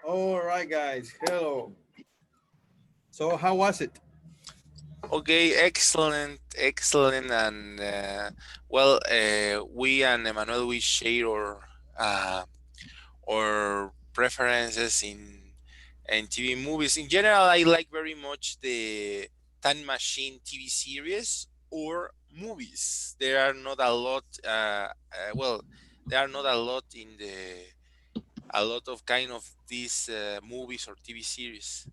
All right, guys. Hello. So, how was it? Okay, excellent, excellent, and we and Emmanuel we share our preferences in TV movies. In general, I like very much the Time Machine TV series or movies. There are not a lot. There are not a lot in the a lot of kind of these movies or TV series.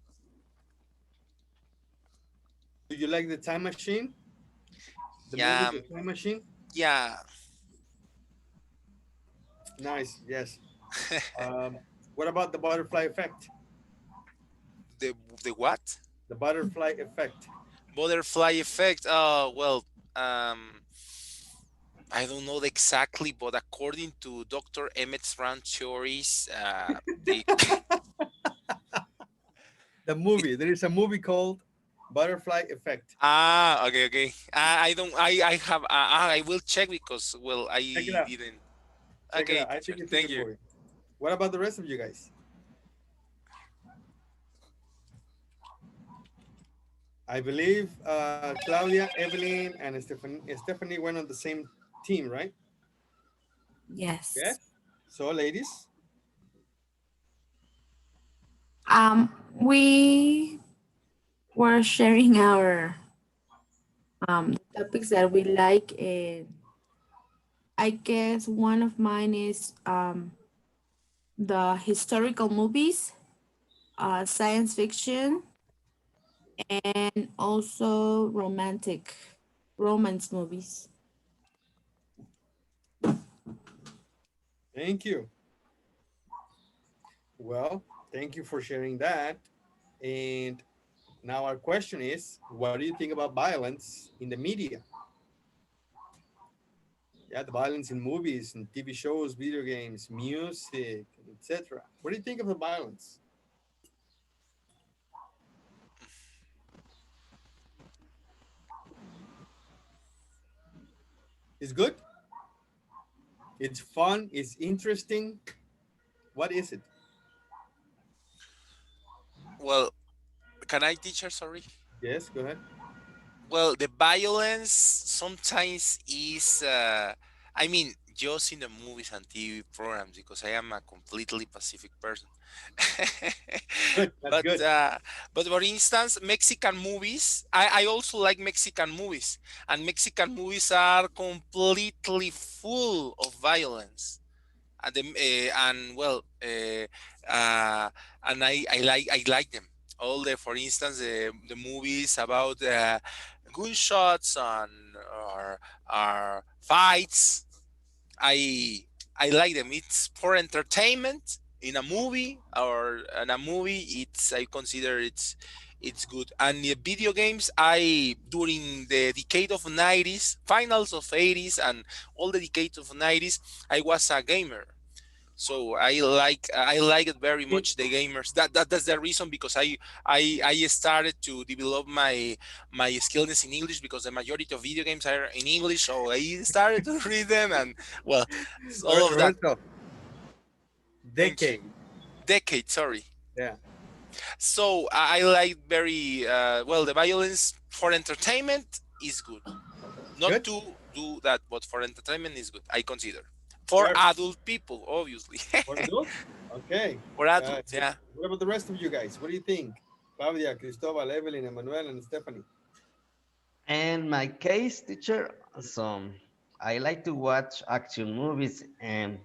Do you like the Time Machine? The movie, Yeah, The Time Machine? yeah. Nice. Yes. What about the butterfly effect? the the what? The butterfly effect. Butterfly effect. Um, I don't know exactly, but according to Dr. Emmett's round theories, the The it, movie. There is a movie called Butterfly Effect. okay, okay. I don't. I have. I will check because I Check it out. didn't. Check it Okay, out. I teacher. think it's a Thank good you. movie. What about the rest of you guys? I believe Claudia, Evelyn, and Stephanie went on the same team, right? Yes. Yes. So, ladies, We were sharing our topics that we like, and I guess one of mine is the historical movies, science fiction, and also romantic romance movies. thank you. Well, thank you for sharing that. And now our question is, what do you think about violence in the media? Yeah, the violence in movies and TV shows, video games, music, etc. What do you think of the violence? It's good. It's fun. It's interesting. What is it? Well, can I, teacher? Sorry. Yes, go ahead. Well, the violence sometimes is, I mean, just in the movies and TV programs because I am a completely Pacific person. Good. That's but good. uh, but for instance, Mexican movies, I also like Mexican movies, and Mexican movies are completely full of violence. And I like them all for instance the movies about gunshots and or fights. I i like them. It's for entertainment in a movie, or in a movie it's I consider it's good. And the video games, I during the decade of 90s, finals of 80s, and all the decades of 90s, I was a gamer. So I like it very It, much, the gamers. That's the reason, because I started to develop my skills in English, because the majority of video games are in English. So I started to read them, and well, all of that. Roberto, Thank you. decade. Decade, sorry. Yeah. So I like very the violence for entertainment is good. Not Good. to do that, but for entertainment is good, I consider. For Perfect. adult people, obviously. For adults? Okay. For adults, yeah. What about the rest of you guys? What do you think? Claudia, Cristobal, Evelyn, Emmanuel, and Stephanie. And my case, teacher, so I like to watch action movies, and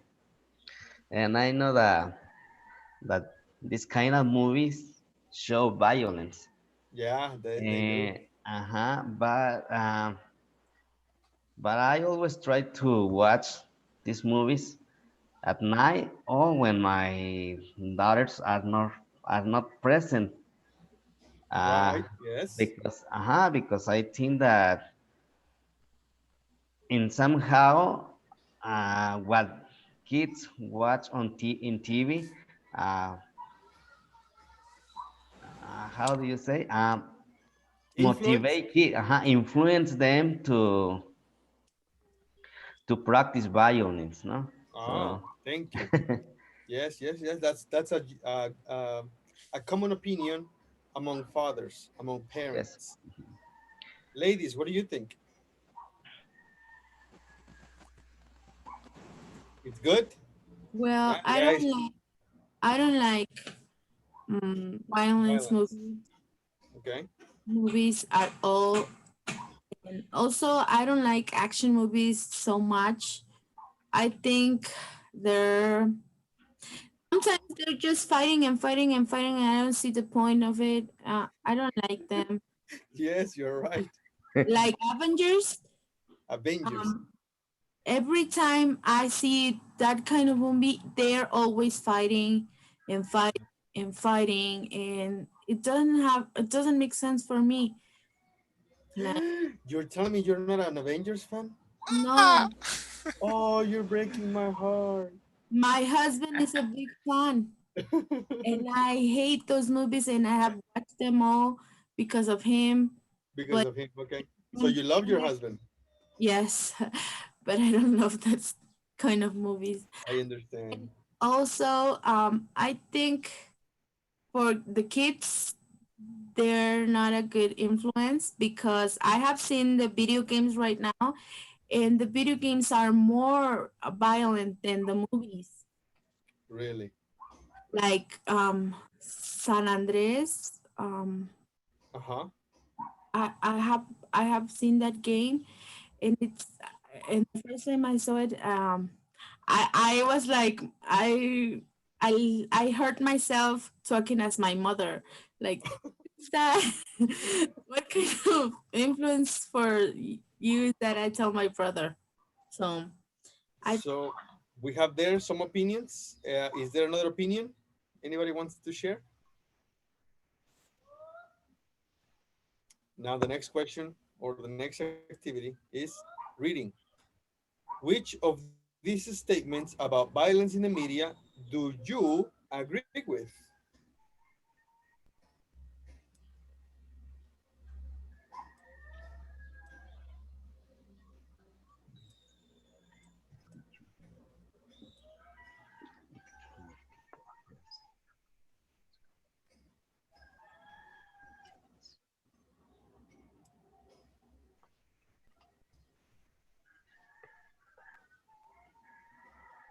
I know that this kind of movies show violence. Yeah, they do. And, but I always try to watch these movies at night or when my daughters are not present. Uh, Right. Yes. because I think that in somehow what kids watch in TV, uh, how do you say, Influence. influence them to practice violence, no? Oh, So thank you. Yes, yes, yes. That's a common opinion among fathers, among Yes. parents. Ladies, what do you think? It's good. Well, Yeah, guys. I don't like violence Violence. Okay. movies at all. And also, I don't like action movies so much. I think they're sometimes they're just fighting and fighting and fighting, and I don't see the point of it. I don't like them. Yes, you're right. Like Avengers, Avengers. um, every time I see that kind of movie, they're always fighting and fighting, and it doesn't make sense for me. Like, You're telling me you're not an Avengers fan? Ah! no, Oh, you're breaking my heart. my husband is a big fan, and I hate those movies, and I have watched them all because of him. Because But of him. Okay. So you love your husband. yes, but I don't love that kind of movies. I understand. Also, I think for the kids, they're not a good influence because I have seen the video games right now, and the video games are more violent than the movies. Really. Like San Andres. Uh-huh. I, I have I have seen that game, and it's and the first time I saw it, I was like I heard myself talking as my mother, like is that what kind of influence for you is that I tell my brother. So I So we have there some opinions. Is there another opinion? Anybody wants to share? Now the next question or the next activity is reading. Which of these statements about violence in the media do you agree with?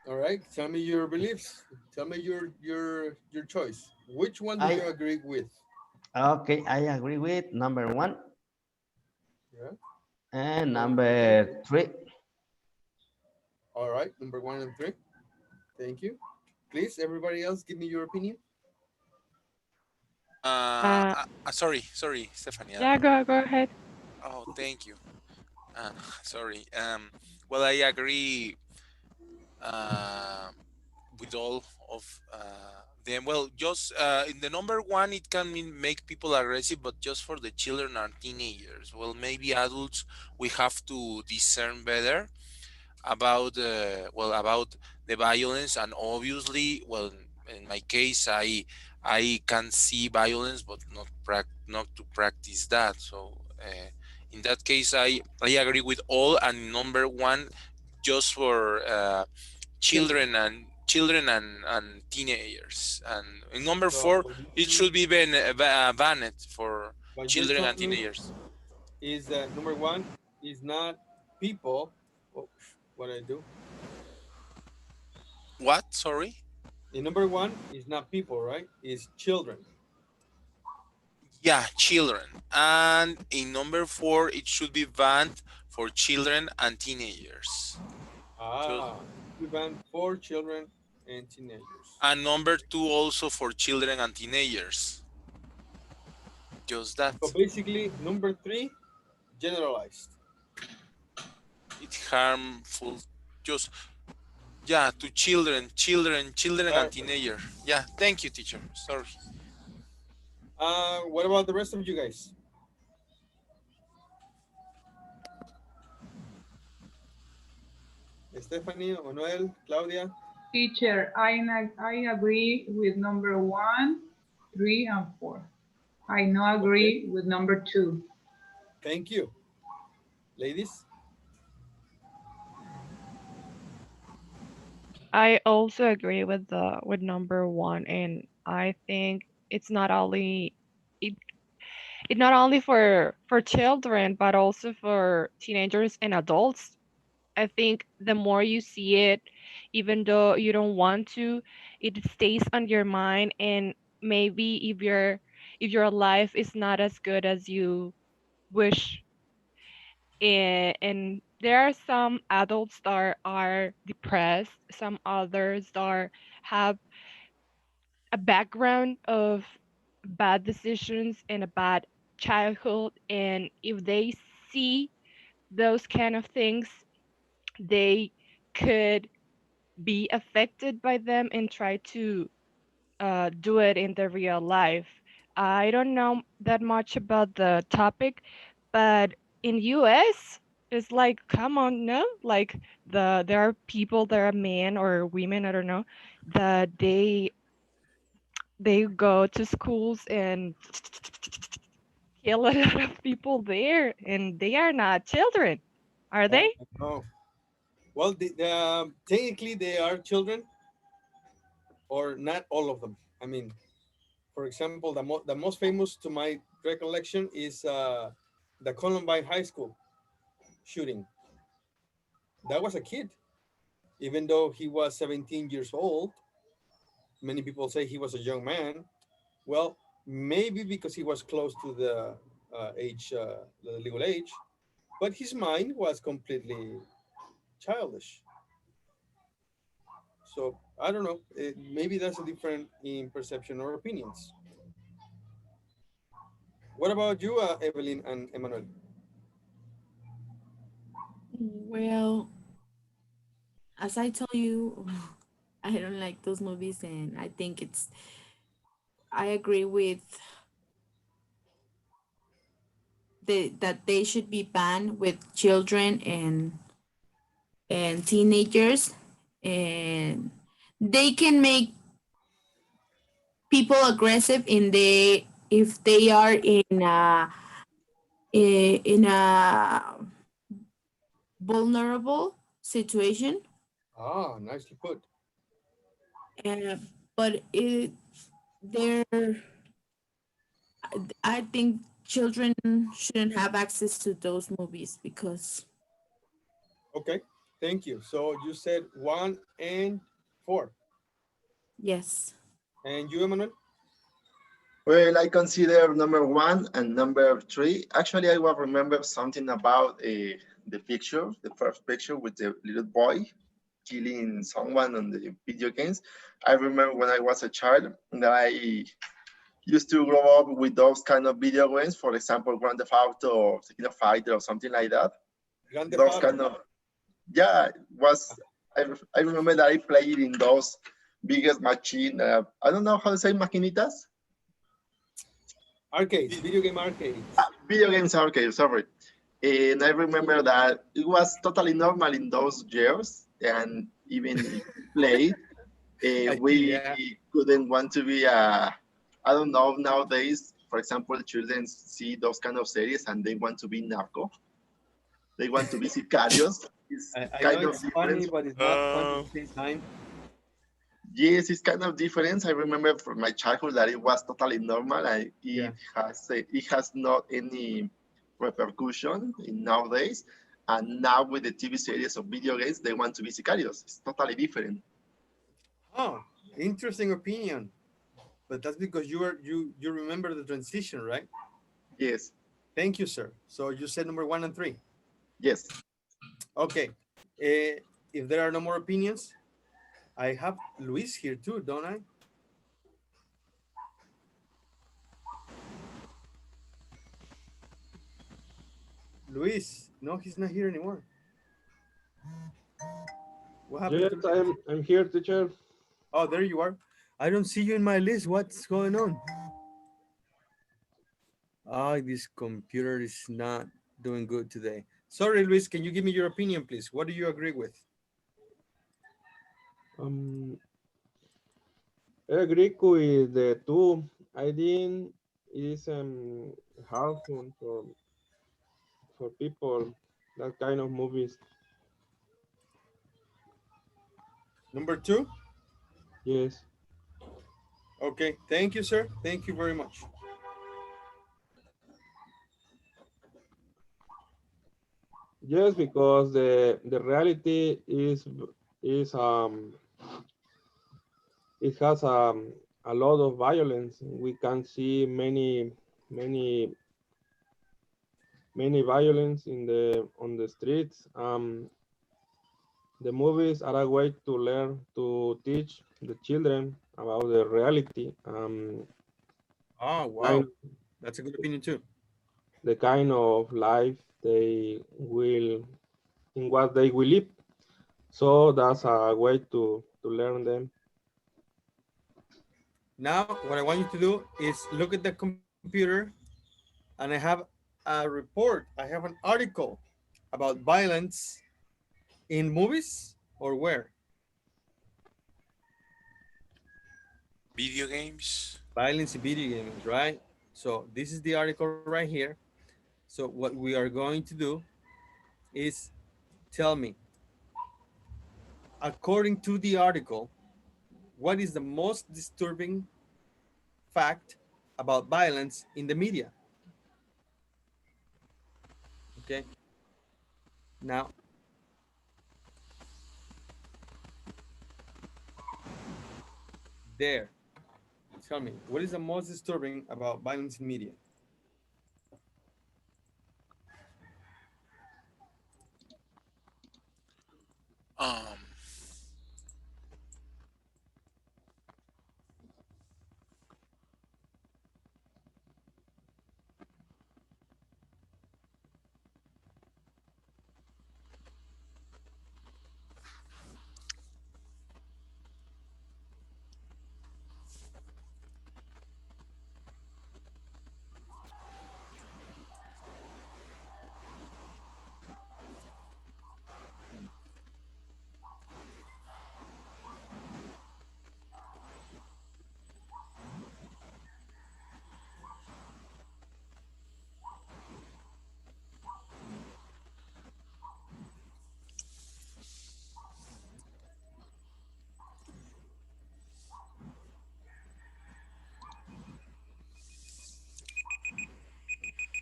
All right, tell me your beliefs. Tell me your choice. Which one do I you agree with? okay. I agree with number one Yeah, and number one and three. number three. All right, number one and three. Thank you. Please, everybody else, give me your opinion. Uh, Sorry, Stephanie. yeah, go ahead. Oh, thank you. Sorry. Well, I agree uh, with all of them. Well, just in the number one, it can mean make people aggressive, but just for the children and teenagers. Well, maybe adults we have to discern better about about the violence, and obviously, well, in my case, I can see violence, but not to practice that. So. In that case, I agree with all, and number one, just for Children. children and teenagers, and in number So four it should be banned for what you're children and telling me teenagers. is that number one is not people. Oh, what I do? What, sorry? The number one is not people, right? Is children. Yeah, children. And in number four it should be banned for children and teenagers. Just Ah, we ban for children and teenagers. and number two also for children and teenagers. Just So that. basically, number three, generalized. It's harmful. Just, yeah, to children and Perfect. teenager. Yeah, thank you, teacher. Sorry. What about the rest of you guys? Stephanie, Manuel, Claudia. Teacher, I agree with number one, three, and four. I no Okay, agree with number two. thank you. Ladies, I also agree with the with number one, and I think it's not only it, it not only for children but also for teenagers and adults. I think the more you see it, even though you don't want to, it stays on your mind, and maybe if your life is not as good as you wish, and there are some adults that are depressed, some others that have a background of bad decisions and a bad childhood, and if they see those kind of things, they could be affected by them and try to do it in the real life. I don't know that much about the topic, but in US, it's like, come on, no, like there are people, there are men or women, I don't know, that they go to schools and kill a lot of people there, and they are not children, are Oh, they? no. Well, technically they are children, or not all of them. I mean, for example, the most famous to my recollection is the Columbine High School shooting. That was a kid, even though he was 17 years old. Many people say he was a young man. Well, maybe because he was close to the legal age, but his mind was completely childish. So I don't know. Maybe that's a different in perception or opinions. What about you, Evelyn and Emmanuel? Well, as I told you, I don't like those movies, and I think I agree with that they should be banned with children and teenagers, and they can make people aggressive in the if they are in a vulnerable situation. Ah, nicely put. But they're I think children shouldn't have access to those movies because Okay, thank you. So you said 1 and 4, yes. and you, Emmanuel? Well, I consider number one and number three. Actually, I will remember something about the picture, the first picture with the little boy killing someone on the video games. I remember when I was a child that I used to grow up with those kind of video games. For example, Grand Theft Auto or Tekken Fighter or something like that. Grande Those Faro. kind of yeah was I remember that I played in those biggest machine. I don't know how to say maquinitas. Arcades, video game arcades. Video games arcade, sorry. And I remember that it was totally normal in those years. And even if we played, we Yeah. couldn't want to be, I don't know, nowadays, for example, children see those kind of series and they want to be narco. They want to be sicarios. It's I know kind of it's funny, different. but it's not funny at the same time. Yes, it's kind of different. I remember from my childhood that it was totally normal. Yeah. It has not any repercussion in nowadays. And now with the TV series of video games, they want to be sicarios. It's totally different. Huh. Interesting opinion. But that's because you remember the transition, right? Yes, Thank you, sir. So you said number 1 and 3. yes. Okay. If there are no more opinions, I have Luis here too, don't I? Luis. No, he's not here anymore. What happened Yes, to Luis? I'm here, teacher. Oh, there you are. I don't see you in my list. What's going on? Ah, this computer is not doing good today. Sorry, Luis. Can you give me your opinion, please? What do you agree with? Um, I agree with the two. I think it is harmful for people that kind of movies. Number two. Yes. Okay, thank you, sir. Thank you very much. Yes, because the reality is it has a lot of violence. We can see many many violence in the on the streets. The movies are a way to learn to teach the children about the reality. Oh, Kind wow. That's a good opinion too. the kind of life they will in what they will live. So that's a way to learn them. Now, what I want you to do is look at the computer, and I have a report, I have an article about violence in movies or where? Video games. Violence in video games, right? So, this is the article right here. So, what we are going to do is tell me, according to the article, what is the most disturbing fact about violence in the media? Okay. Now, there. Tell me, what is the most disturbing about violence in media? Um,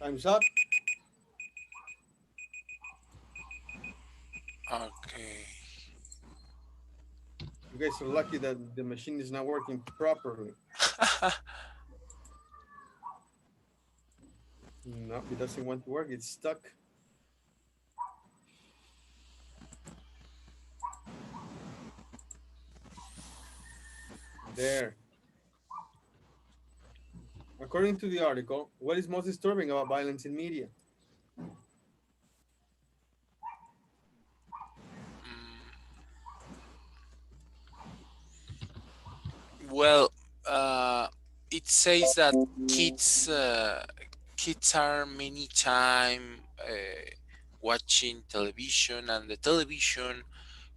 Time's up. okay. You guys are lucky that the machine is not working properly. No, it doesn't want to work. It's stuck there. According to the article, what is most disturbing about violence in media? Mm, well, it says that kids are many time watching television, and the television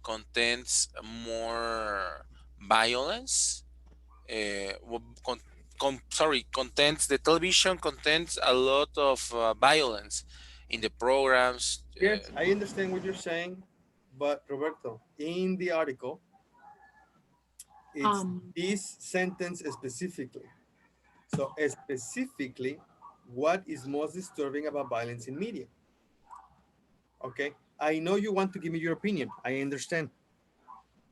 contains more violence. Contains the television contains a lot of violence in the programs. Yes, I understand what you're saying, but Roberto, in the article, it's Um, this sentence specifically. So, specifically, what is most disturbing about violence in media? Okay, I know you want to give me your opinion. I understand.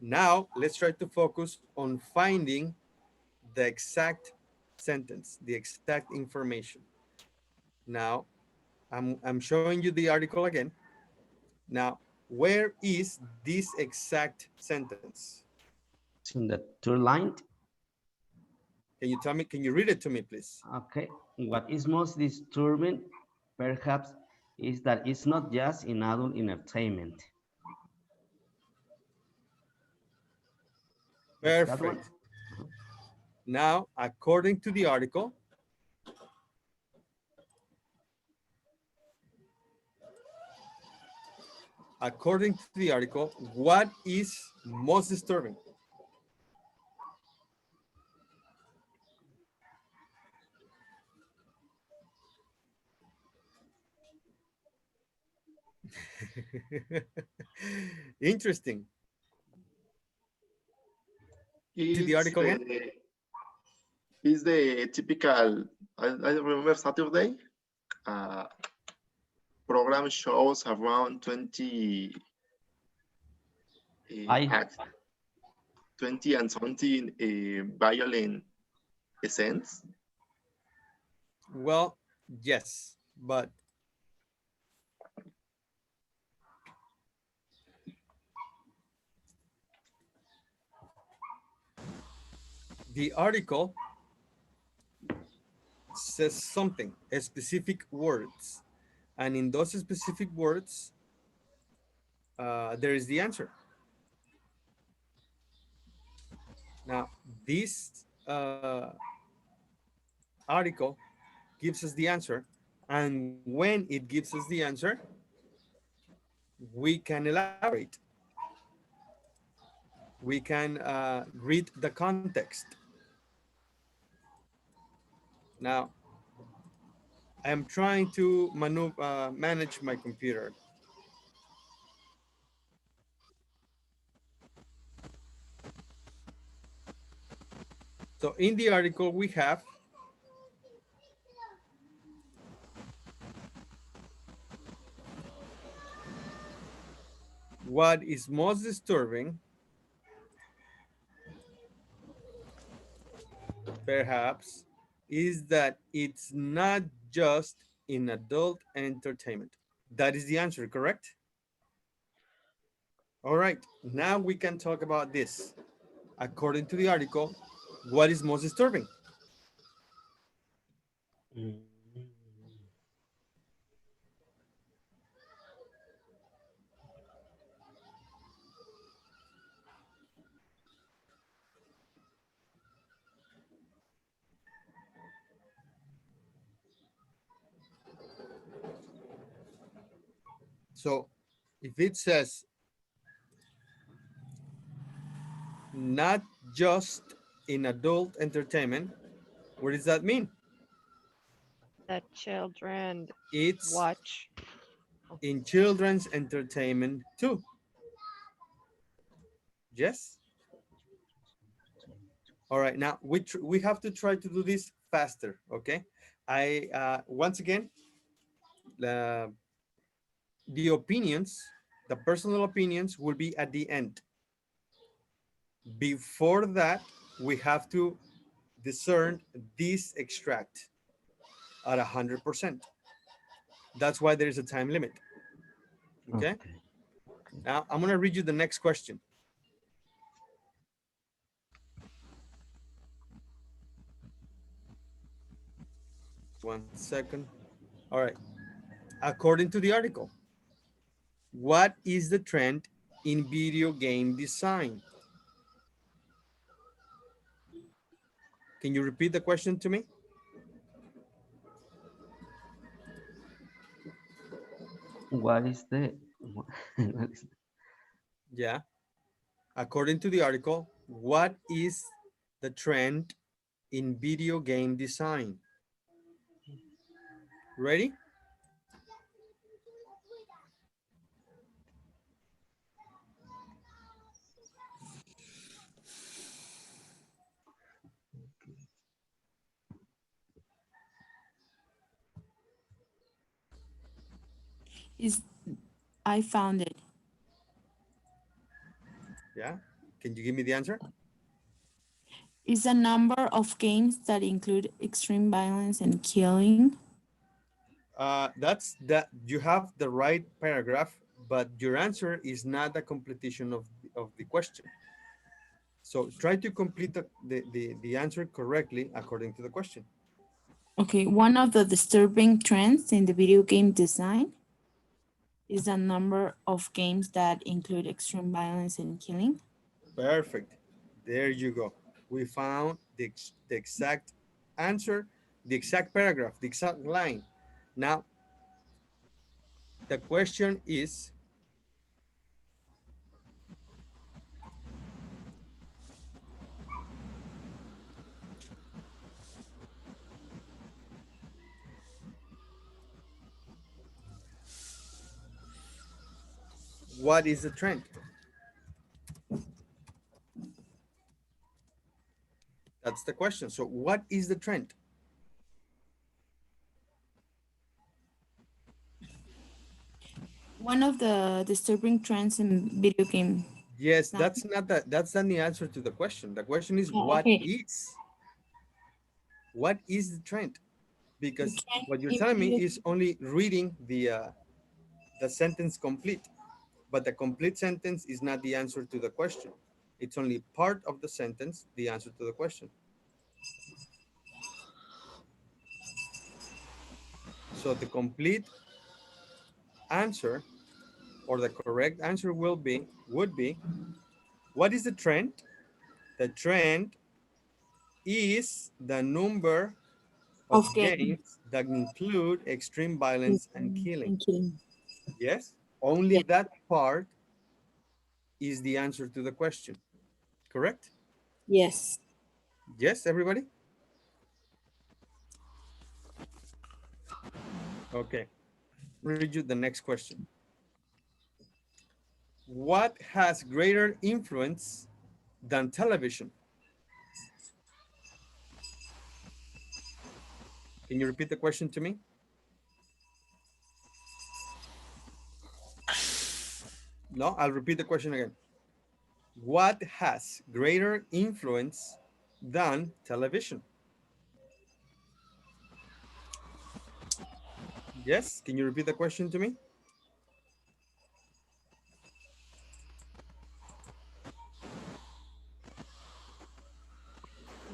Now, let's try to focus on finding the exact sentence, the exact information. Now, I'm showing you the article again. Now, where is this exact sentence? It's in the third line. Can you tell me? Can you read it to me, please? Okay. What is most disturbing, perhaps, is that it's not just in adult entertainment. It's that one. Perfect. Now, according to the article, what is most disturbing? Interesting. Repeat the It's article again. the typical. I remember Saturday. Uh, program shows around 20 I act 20 and something violent scenes. Well, yes, but the article says something, specific words, and in those specific words, there is the answer. Now, this article gives us the answer, and when it gives us the answer, we can elaborate. We can read the context. Now, I am trying to manage my computer. So in the article, we have what is most disturbing, perhaps, is that it's not just in adult entertainment. That is the answer, correct? All right, now we can talk about this. According to the article, what is most disturbing? mm, So if it says not just in adult entertainment, what does that mean? That children It's watch. Oh, in children's entertainment too. Yes? All right, now we have to try to do this faster, okay? I once again, uh, the opinions, the personal opinions will be at the end. Before that, we have to discern this extract at 100%. That's why there is a time limit. Okay. okay. Now I'm gonna read you the next question. One second. All right. According to the article, what is the trend in video game design? Can you repeat the question to me? What is the what is Yeah. According to the article, what is the trend in video game design? Ready? Is I found it. Yeah. Can you give me the answer? Is a number of games that include extreme violence and killing. That's that you have the right paragraph, but your answer is not a completion of the question. So try to complete the answer correctly according to the question. Okay, one of the disturbing trends in the video game design is a number of games that include extreme violence and killing. Perfect. There you go. We found the exact answer, the exact paragraph, the exact line. Now, the question is, what is the trend? That's the question. So what is the trend? One of the disturbing trends in video game. Yes, Now, that's not the answer to the question. The question is oh, okay. what is the trend? The Because trend what you're in telling me video is only reading the sentence complete, but the complete sentence is not the answer to the question. It's only part of the sentence, the answer to the question. So the complete answer or the correct answer would be what is the trend? The trend is the number of of game. games that include extreme violence and killing. And killing. Yes, only Yes. that part is the answer to the question. Correct? Yes. Yes, everybody? Okay. Read you the next question. What has greater influence than television? Can you repeat the question to me? No, I'll repeat the question again. What has greater influence than television? Yes, can you repeat the question to me?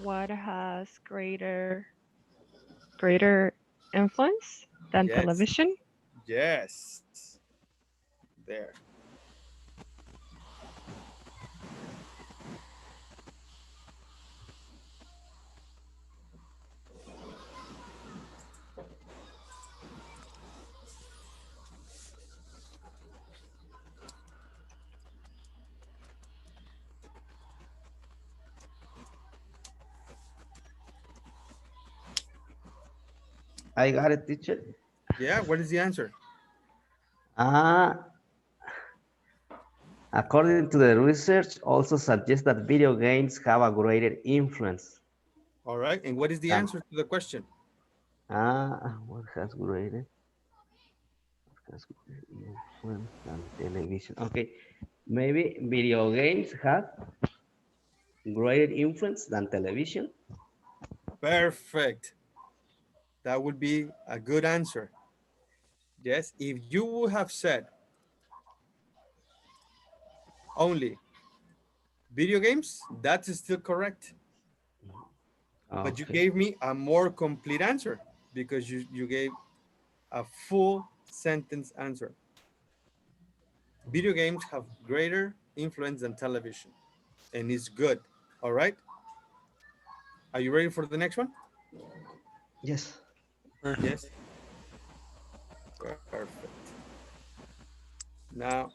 What has greater influence than Yes, television? yes. There. I got it, teacher. Yeah, what is the answer? Uh, According to the research, also suggests that video games have a greater influence All right, and what is the than answer to the question? what has greater influence than television. Okay, maybe video games have greater influence than television. Perfect. That would be a good answer. Yes, if you would have said only video games, that's still correct. But you Okay. gave me a more complete answer because you gave a full sentence answer. Video games have greater influence than television, and it's good. All right. Are you ready for the next one? Yes. Yes. Perfect. Now,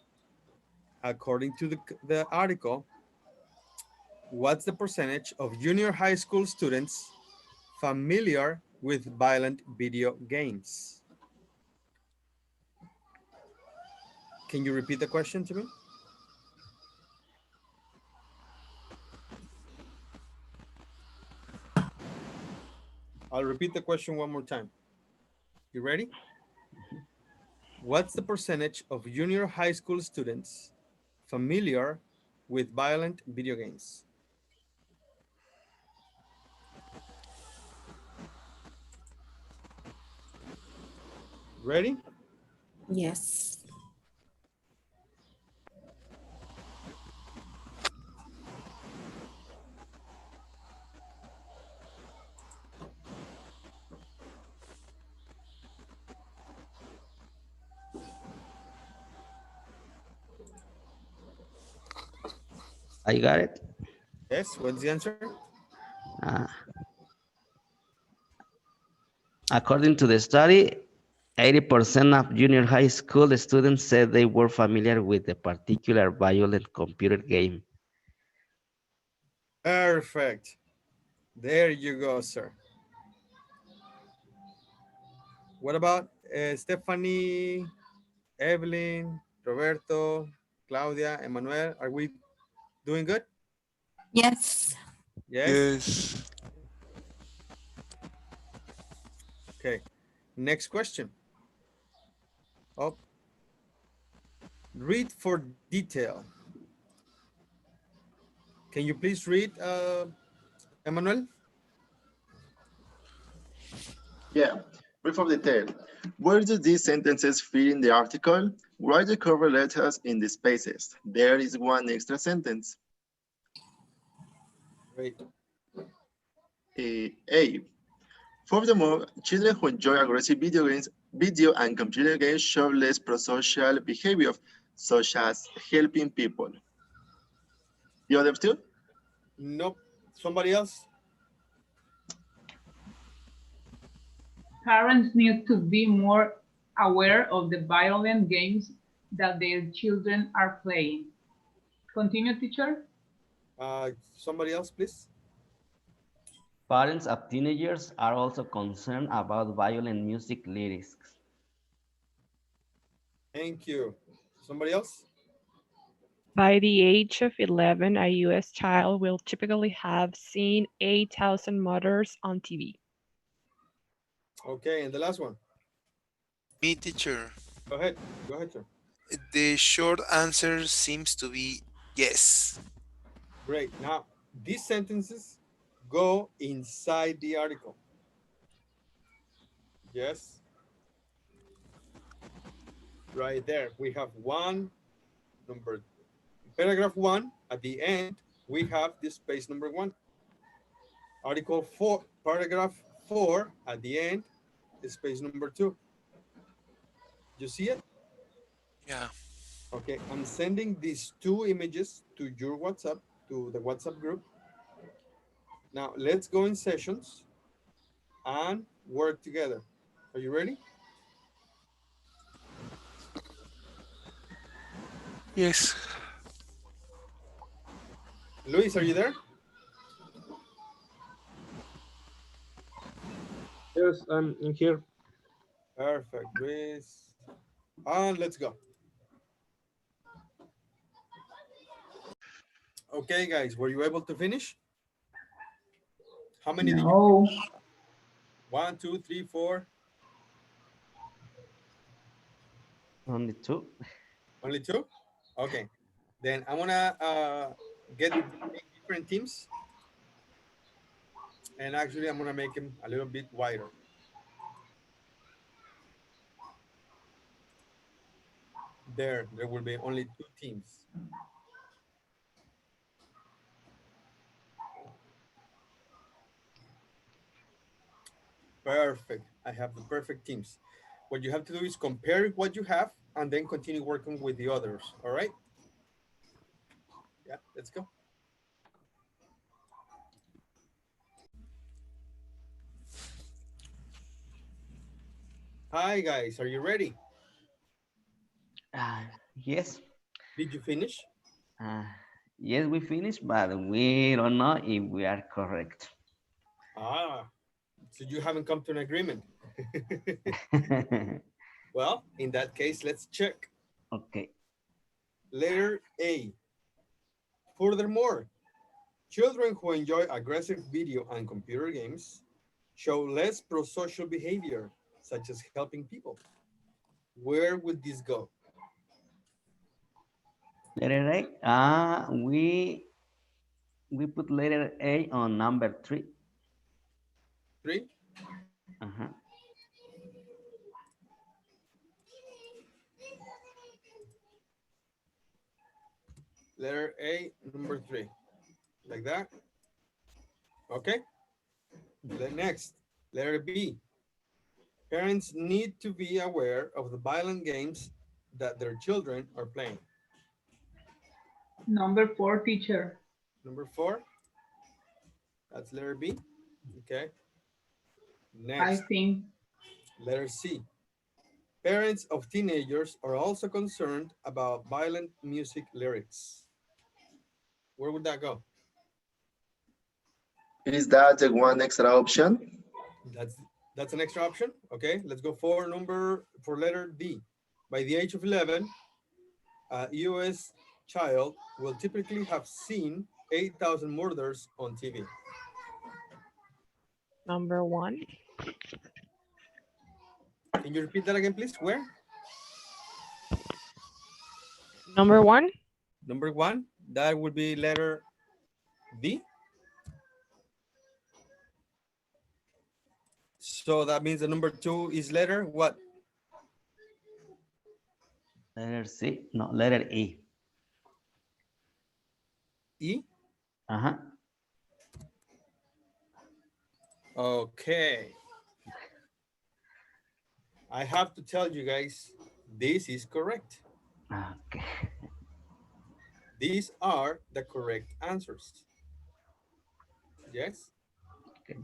according to the article, what's the percentage of junior high school students familiar with violent video games? Can you repeat the question to me? I'll repeat the question one more time. You ready? What's the percentage of junior high school students familiar with violent video games? Ready? Yes. I got it. Yes. What's the answer? Uh, According to the study, 80% of junior high school students said they were familiar with a particular violent computer game. Perfect. There you go, sir. What about Stephanie, Evelyn, Roberto, Claudia, Emmanuel? Are we doing good? Yes. Yes. Yes. Okay. Next question. Oh, read for detail. Can you please read, Emmanuel? Yeah, brief of detail. Where do these sentences fit in the article? Write the cover letters in the spaces. There is one extra sentence. Great. A. Furthermore, children who enjoy aggressive video and computer games show less prosocial behavior, such as helping people. The other two? Nope. Somebody else? Parents need to be more aware of the violent games that their children are playing. Continue, teacher. Somebody else, please. Parents of teenagers are also concerned about violent music lyrics. Thank you. Somebody else? By the age of 11, a US child will typically have seen 8,000 murders on TV. Okay, and the last one. Me, teacher. Go ahead. Go ahead, sir. The short answer seems to be yes. Great. Now, these sentences go inside the article. Yes, right there. We have one number, paragraph one. At the end, we have this space number one. Article four, paragraph four. At the end, is space number two. You see it? Yeah. Okay, I'm sending these two images to your WhatsApp, to the WhatsApp group. Now, let's go in sessions and work together. Are you ready? Yes. Luis, are you there? Yes, I'm in here. Perfect, Luis. And let's go. Okay, guys, were you able to finish? How many did you? No. One, two, three, four. Only two. Only two? Okay. Then I wanna make different teams, and actually I'm gonna make them a little bit wider. There will be only two teams. Perfect. I have the perfect teams. What you have to do is compare what you have and then continue working with the others. All right? Yeah, let's go. Hi guys, are you ready? Yes. Did you finish? Uh, yes, we finished, but we don't know if we are correct. Ah, so you haven't come to an agreement. Well, in that case, let's check. Okay. Letter A. Furthermore, children who enjoy aggressive video and computer games show less prosocial behavior, such as helping people. Where would this go? Letter A. We put letter A on number three. Three. Uh-huh. Letter A, number three. Like that. Okay. Next, letter B. Parents need to be aware of the violent games that their children are playing. Number four, teacher. Number four, that's letter B. Okay. I Next, think letter C. Parents of teenagers are also concerned about violent music lyrics. Where would that go? Is that the one extra option? That's that's an extra option. Okay, let's go for letter D. By the age of 11, a US child will typically have seen 8,000 murders on TV. Number one. Can you repeat that again, please? Where? Number one. Number one, that would be letter B. So that means the number two is letter what? Letter C? No, letter E. E. Uh-huh. Okay. I have to tell you guys, this is correct. Okay. These are the correct answers. Yes. Okay.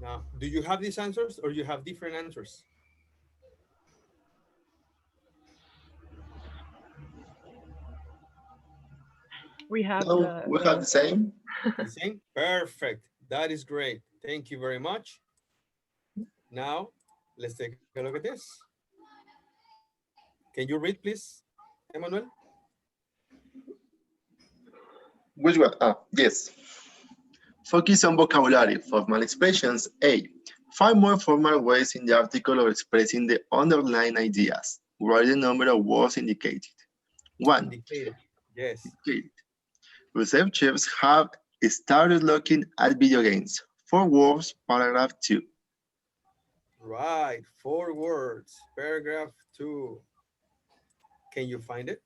Now, do you have these answers or you have different answers? We have No, we have the same. The same? Perfect. That is great. Thank you very much. Now, let's take a look at this. Can you read, please, Emmanuel? Which one? Yes. Focus on vocabulary. Formal expressions. A. Find more formal ways in the article of expressing the underlying ideas. Write the number of words indicated. 1. Indicated. Yes. Indicated. Researchers have started looking at video games. 4 words, paragraph 2. Right. 4 words. Paragraph 2. Can you find it?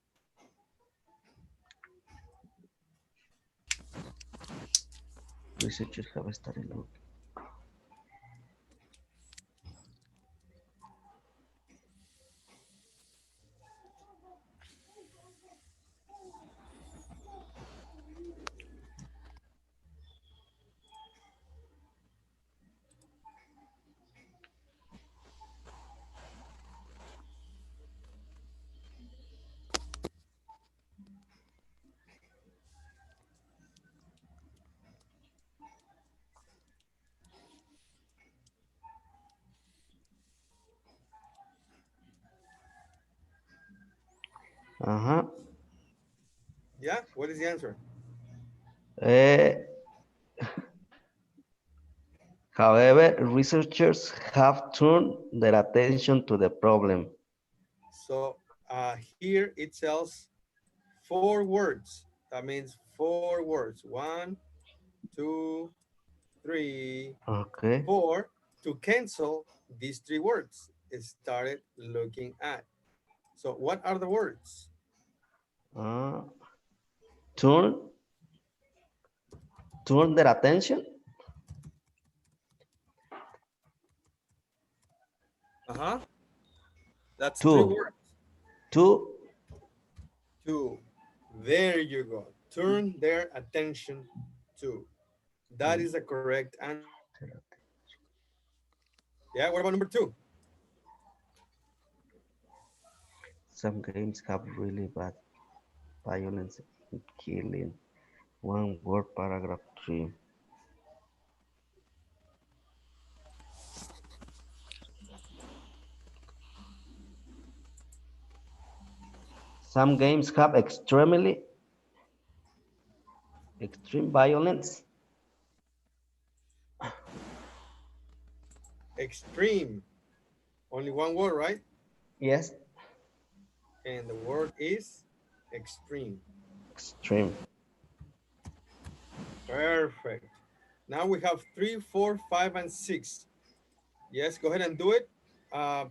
Researchers have started looking. Uh-huh. Yeah. What is the answer? Eh, However, researchers have turned their attention to the problem. So here it tells 4 words. That means 4 words. 1, 2, 3, Okay. 4. To cancel these 3 words, it started looking at. So what are the words? Uh, turn turn their attention Uh-huh. That's 3 to words. to To. There you go. Turn their attention to. That is the correct answer. Yeah, what about number 2? some games have really bad violence and killing. One word, paragraph 3. Some games have extreme violence. Extreme. Only one word, right? Yes, And the word is extreme. extreme. Perfect. Now we have 3, 4, 5, and 6. Yes, go ahead and do it. Uh,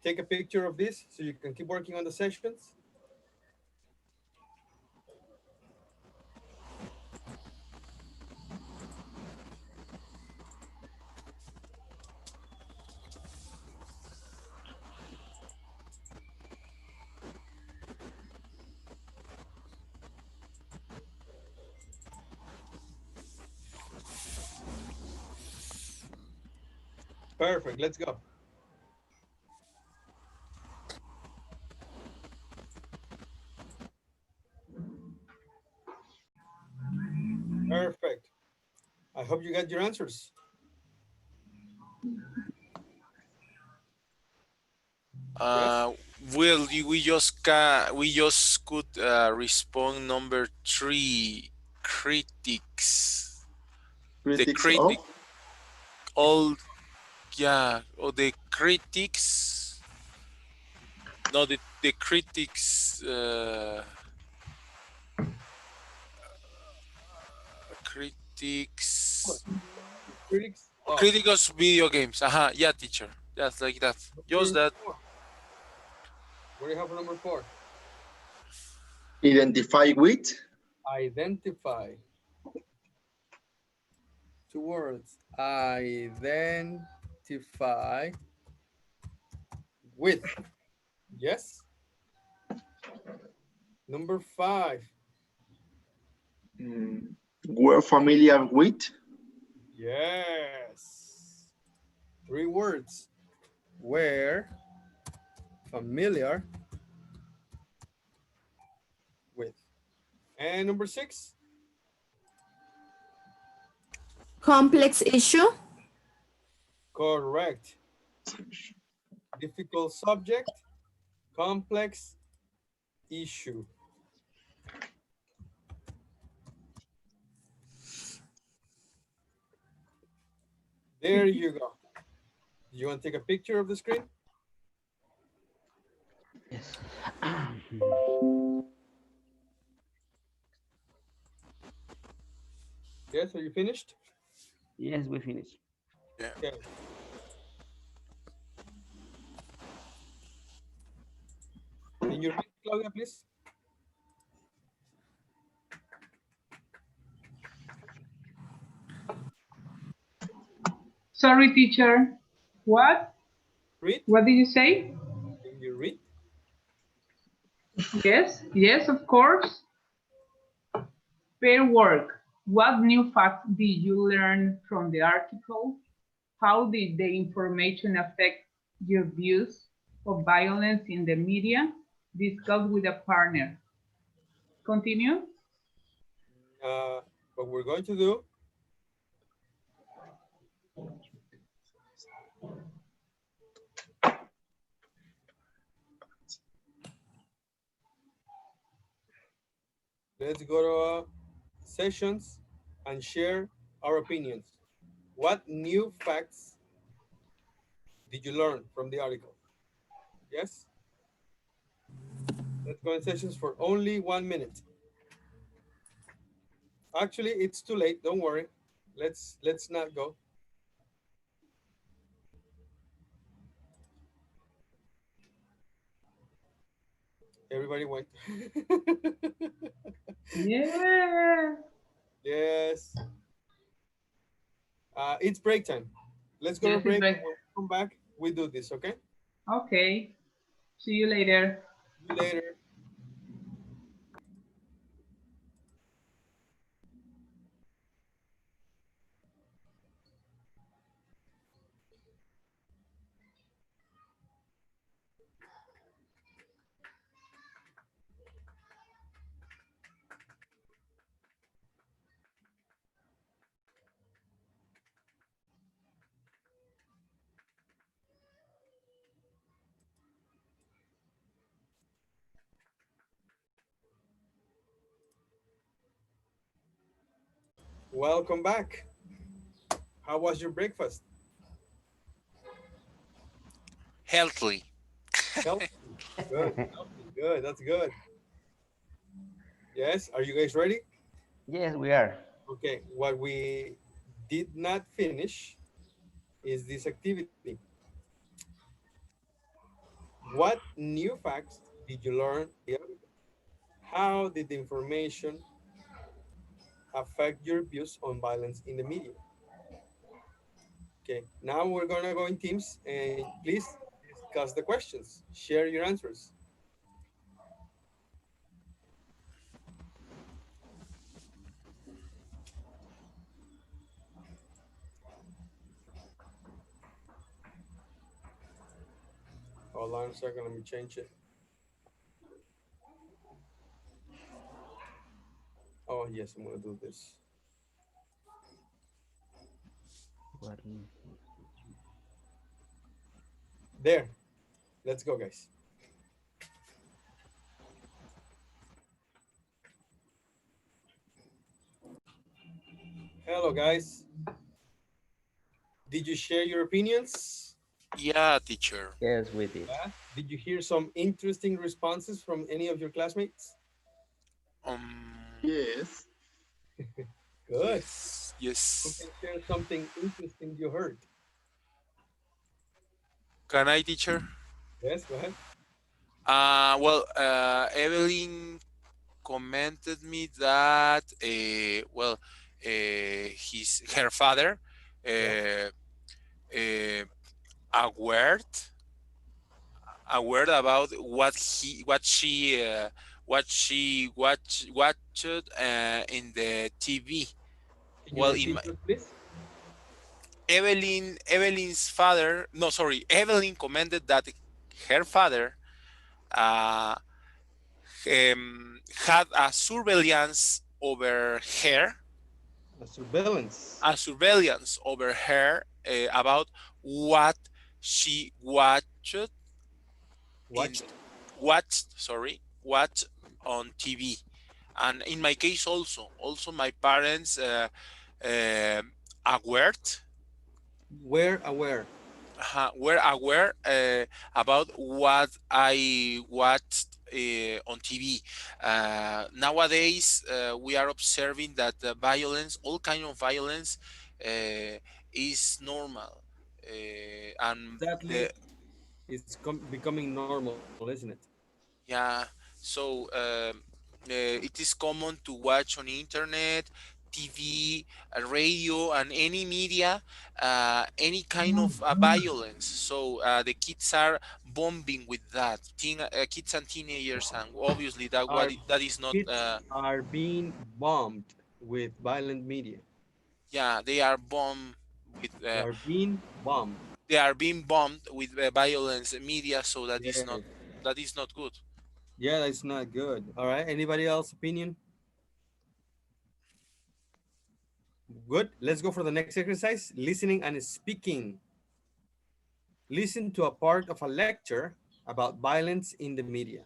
take a picture of this so you can keep working on the sessions. Perfect. Let's go. Perfect. I hope you got your answers. Yes. Uh, we just could respond number three. critics. The Critics of? critic, all, yeah, or the critics. No, the critics, critics, Critics of. critics video games. Yeah, teacher. Just like that. Just Number that. four. What do you have for number four? Identify with? Identify. Two words. Identify with. Yes. Number five. Mm, we're familiar with? Yes. Three words. Where familiar with. And number six. Complex issue. Correct. Difficult subject. Complex issue. There you go. Do you want to take a picture of the screen? Yes. Yes, are you finished? Yes, we finished. Yeah. Okay. Can you read, Claudia, please? Sorry, teacher. What? Read? What did you say? Can you read? Yes, yes, of course. Fair work. What new facts did you learn from the article? How did the information affect your views of violence in the media? Discuss with a partner. Continue. What we're going to do, let's go to sessions and share our opinions. What new facts did you learn from the article? Yes? Let's go in sessions for only 1 minute. Actually, it's too late. Don't worry. Let's not go. Everybody went. Yeah. Yes. It's break time. Let's go to Yes, it's break. right. And when we come back, we do this, okay? Okay. See you later. See you later. Welcome back. How was your breakfast? Healthy. Healthy. Good. Healthy. Good. That's good. Yes. Are you guys ready? Yes, we are. Okay. What we did not finish is this activity. What new facts did you learn? How did the information affect your views on violence in the media? Okay. Now we're gonna go in teams and please discuss the questions. Share your answers. Hold on a second. Let me change it. Oh yes, I'm gonna do this. What There. Let's go, guys. Hello, guys. Did you share your opinions? Yeah, teacher. Yes, we did. Yeah. Did you hear some interesting responses from any of your classmates? Um, Yes. Good. yes, Who yes. can share something interesting you heard? Can I, teacher? Yes, go ahead. Well, Evelyn commented me that, her father, Yeah. uh, uh, aware aware about what she watched in the TV. Can you Well, in repeat that, please? Evelyn's father, no, sorry, Evelyn commented that her father uh, had Surveillance. a surveillance over her about what she in Watched. watched on TV. And in my case also my parents uh, aware Where aware. were aware about what I watched on TV. Nowadays, we are observing that the violence, all kind of violence, is normal, and Sadly, it's becoming normal, isn't it? yeah. So it is common to watch on internet, TV, radio, and any media, any kind of violence. So the kids are bombing with that. Kids and teenagers, and obviously Our that is not. kids are being bombed with violent media. Yeah, they are bombed with. They are being bombed. They are being bombed with violence media. So Yes. that is not good. Yeah, that's not good. All right. Anybody else opinion? Good. Let's go for the next exercise. Listening and speaking. Listen to a part of a lecture about violence in the media.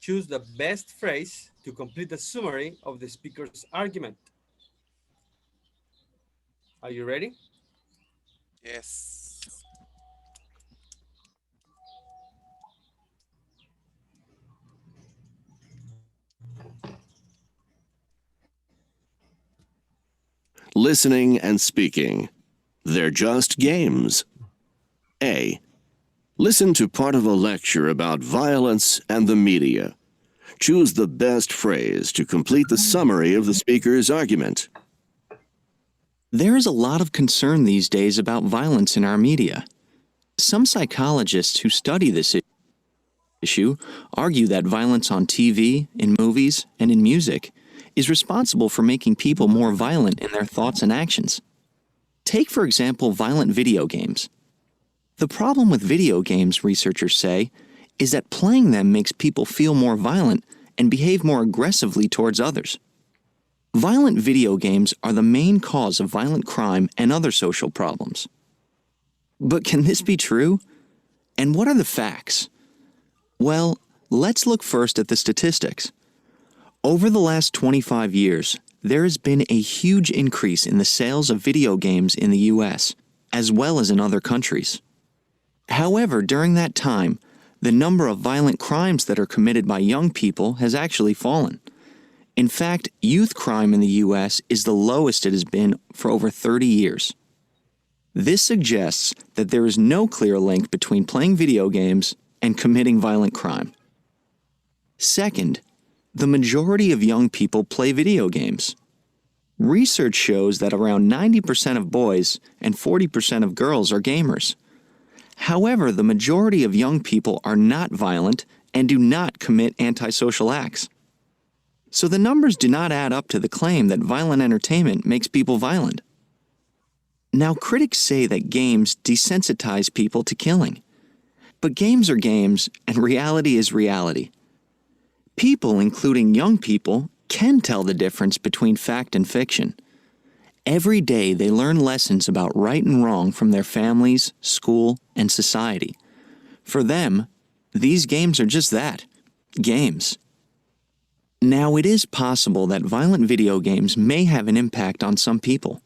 Choose the best phrase to complete the summary of the speaker's argument. Are you ready? Yes. Listening and speaking. They're just games. A. Listen to part of a lecture about violence and the media. Choose the best phrase to complete the summary of the speaker's argument. There is a lot of concern these days about violence in our media. Some psychologists who study this issue argue that violence on TV, in movies, and in music is responsible for making people more violent in their thoughts and actions. Take, for example, violent video games. The problem with video games, researchers say, is that playing them makes people feel more violent and behave more aggressively towards others. Violent video games are the main cause of violent crime and other social problems. But can this be true? And what are the facts? Well, let's look first at the statistics. Over the last 25 years, there has been a huge increase in the sales of video games in the US, as well as in other countries. However, during that time, the number of violent crimes that are committed by young people has actually fallen. In fact, youth crime in the US is the lowest it has been for over 30 years. This suggests that there is no clear link between playing video games and committing violent crime. Second, the majority of young people play video games. Research shows that around 90% of boys and 40% of girls are gamers. However, the majority of young people are not violent and do not commit antisocial acts. So the numbers do not add up to the claim that violent entertainment makes people violent. Now, critics say that games desensitize people to killing. But games are games, and reality is reality. People, including young people, can tell the difference between fact and fiction. Every day they learn lessons about right and wrong from their families, school, and society. For them, these games are just that, games. Now, it is possible that violent video games may have an impact on some people.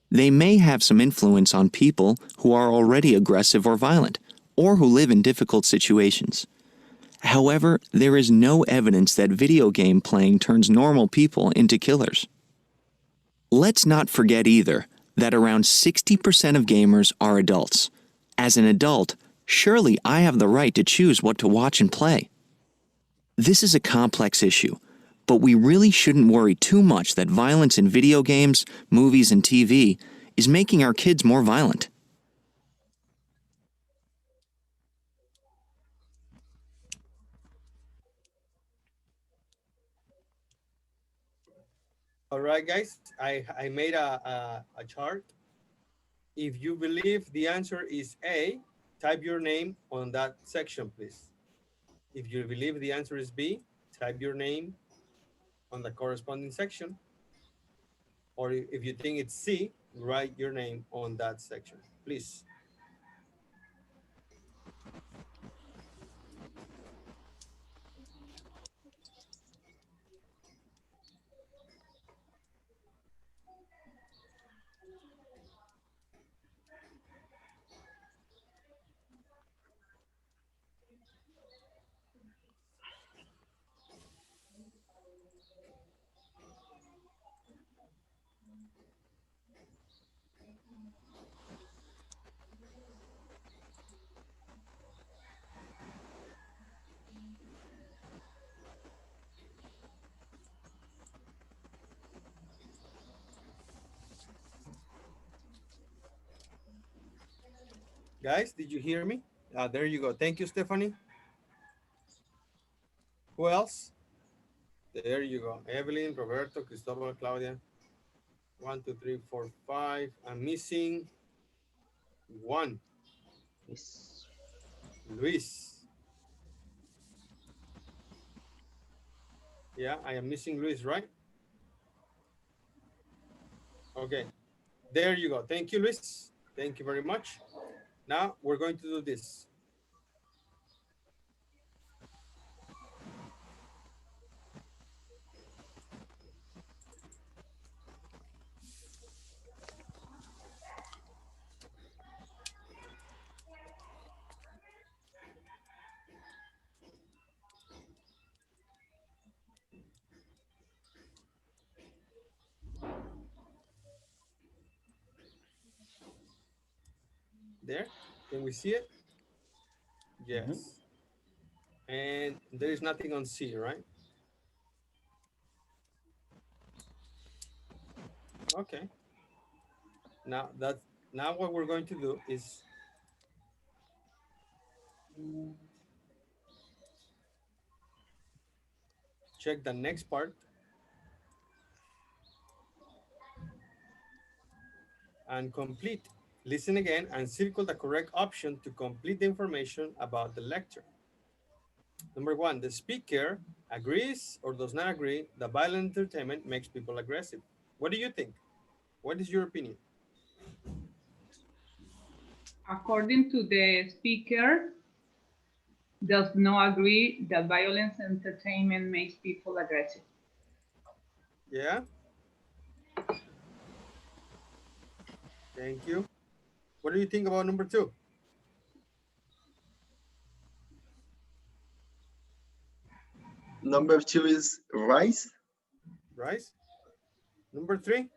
They may have some influence on people who are already aggressive or violent, or who live in difficult situations. However, there is no evidence that video game playing turns normal people into killers. Let's not forget either that around 60% of gamers are adults. As an adult, surely I have the right to choose what to watch and play. This is a complex issue, but we really shouldn't worry too much that violence in video games, movies, and TV is making our kids more violent. All right, guys, I made a chart. If you believe the answer is A, type your name on that section, please. If you believe the answer is B, type your name on the corresponding section. Or if you think it's C, write your name on that section, please. Guys, did you hear me? There you go. Thank you, Stephanie. Who else? There you go. Evelyn, Roberto, Cristobal, Claudia. 1, 2, 3, 4, 5. I'm missing one. Yes. Luis. Yeah, I am missing Luis, right? Okay. There you go. Thank you, Luis. Thank you very much. Now we're going to do this. There. Can we see it? Yes. And there is nothing on C, right? Okay. Now what we're going to do is check the next part and complete. Listen again and circle the correct option to complete the information about the lecture. Number 1, the speaker agrees or does not agree that violent entertainment makes people aggressive. What do you think? What is your opinion? According to the speaker, does not agree that violence entertainment makes people aggressive. Yeah? Thank you. What do you think about number 2? Number 2 is rice. Right? Number 3?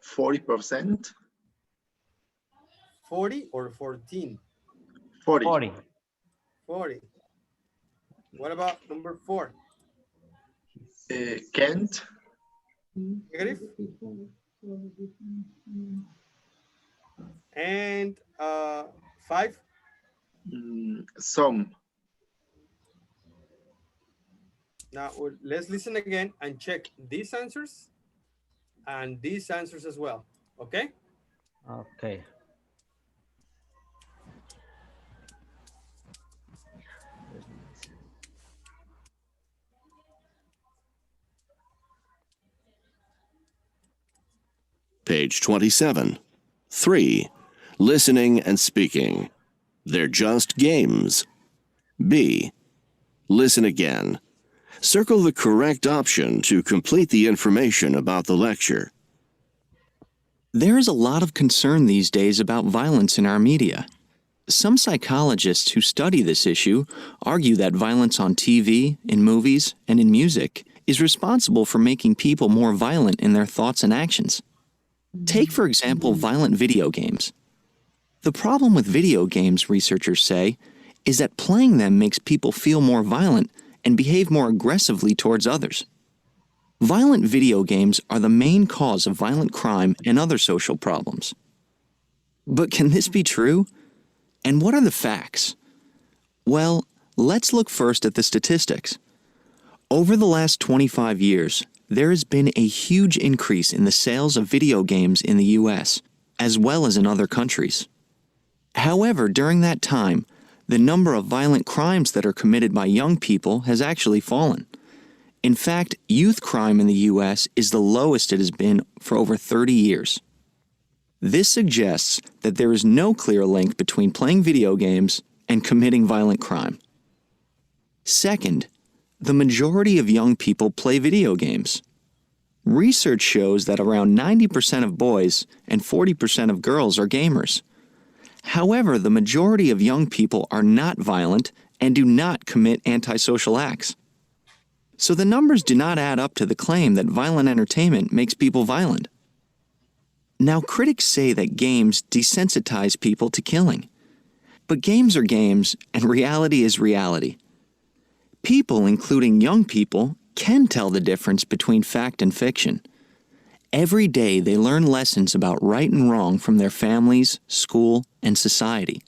40%. 40 or 14? 40. 40. 40. What about number 4? Can't. Negative? And 5? Some. Now let's listen again and check these answers and these answers as well. Okay? Okay. Page 27. 3. Listening and speaking. They're just games. B. Listen again. Circle the correct option to complete the information about the lecture. There is a lot of concern these days about violence in our media. Some psychologists who study this issue argue that violence on TV, in movies, and in music is responsible for making people more violent in their thoughts and actions. Take, for example, violent video games. The problem with video games, researchers say, is that playing them makes people feel more violent and behave more aggressively towards others. Violent video games are the main cause of violent crime and other social problems. But can this be true? And what are the facts? Well, let's look first at the statistics. Over the last 25 years, there has been a huge increase in the sales of video games in the US, as well as in other countries. However, during that time, the number of violent crimes that are committed by young people has actually fallen. In fact, youth crime in the US is the lowest it has been for over 30 years. This suggests that there is no clear link between playing video games and committing violent crime. Second, the majority of young people play video games. Research shows that around 90% of boys and 40% of girls are gamers. However, the majority of young people are not violent and do not commit antisocial acts. So the numbers do not add up to the claim that violent entertainment makes people violent. Now, critics say that games desensitize people to killing. But games are games, and reality is reality. People, including young people, can tell the difference between fact and fiction. Every day they learn lessons about right and wrong from their families, school, and society.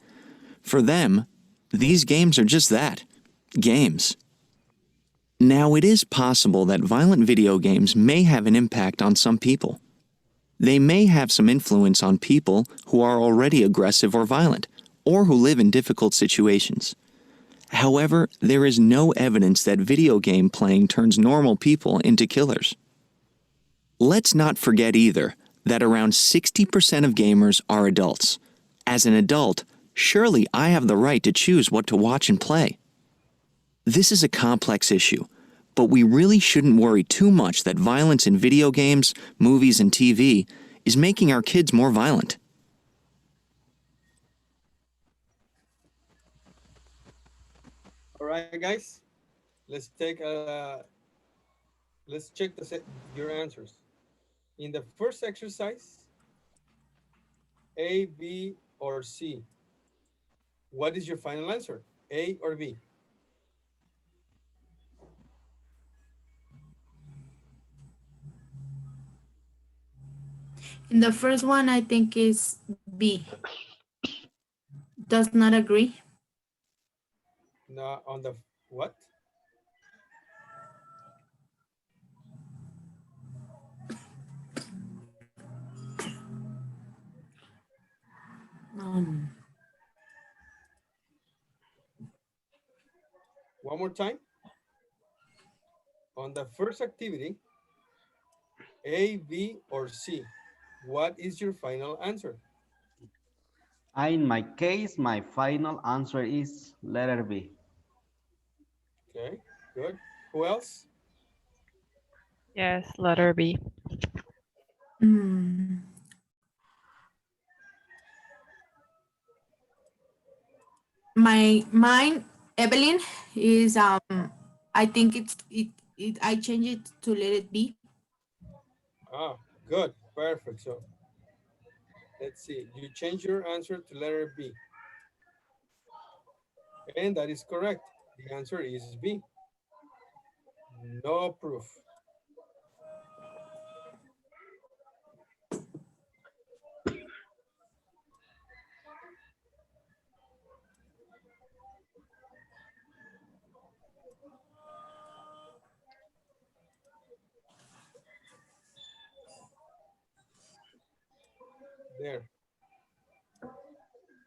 For them, these games are just that, games. Now, it is possible that violent video games may have an impact on some people. They may have some influence on people who are already aggressive or violent, or who live in difficult situations. However, there is no evidence that video game playing turns normal people into killers. Let's not forget either that around 60% of gamers are adults. As an adult, surely I have the right to choose what to watch and play. This is a complex issue, but we really shouldn't worry too much that violence in video games, movies, and TV is making our kids more violent. All right, guys. Let's take let's check your answers. In the first exercise, A, B, or C. What is your final answer? A or B? In the first one, I think is B. Does not agree. No, on the what? Um, One more time. On the first activity, A, B, or C. What is your final answer? In my case, my final answer is letter B. Okay, good. Who else? Yes, letter B. mm, mine, Evelyn, is I think it I change it to let it be. Ah, good, perfect. So let's see. You change your answer to letter B. And that is correct. The answer is B. No proof. There.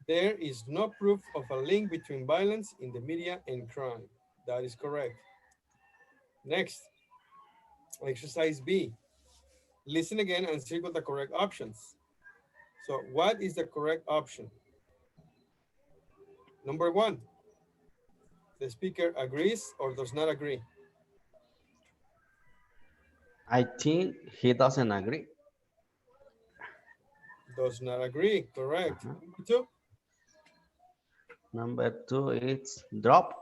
There is no proof of a link between violence in the media and crime. That is correct. Next, exercise B. Listen again and circle the correct options. So what is the correct option? Number one, The speaker agrees or does not agree. I think he doesn't agree. Does not agree. Correct. Uh-huh. Number two. Number two is drop.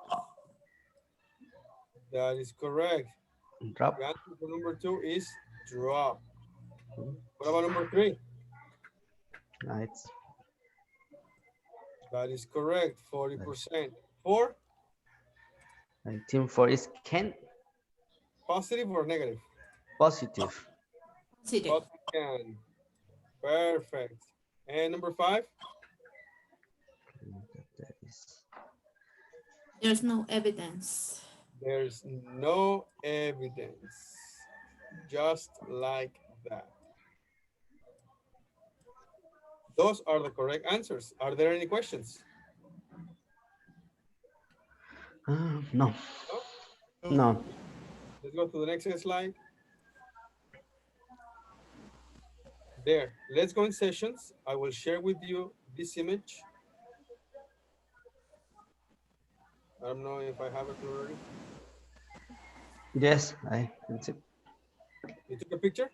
That is correct. Drop. The answer for number two is drop. Hmm. What about number three? It's That is correct. 40%. Four, I think four is can positive or negative? positive. Positive. But can. Perfect. And number five, That is There's no evidence. there's no evidence. Just like that. Those are the correct answers. Are there any questions? no, No? no. Let's go to the next slide. There. Let's go in sessions. I will share with you this image. I don't know if I have it already. Yes, I can see. You took a picture?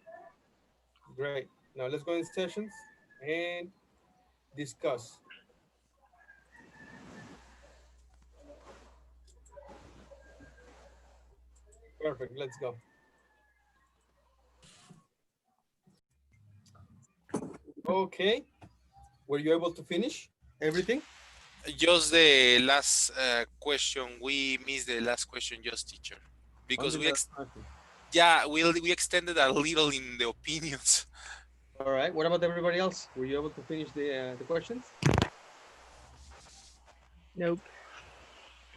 Great. Now let's go in sessions and discuss. Perfect. Let's go. Okay. Were you able to finish everything? Just the last question. We missed the last question, just teacher, because Only the question. yeah, we extended a little in the opinions. All right. What about everybody else? Were you able to finish the questions? Nope.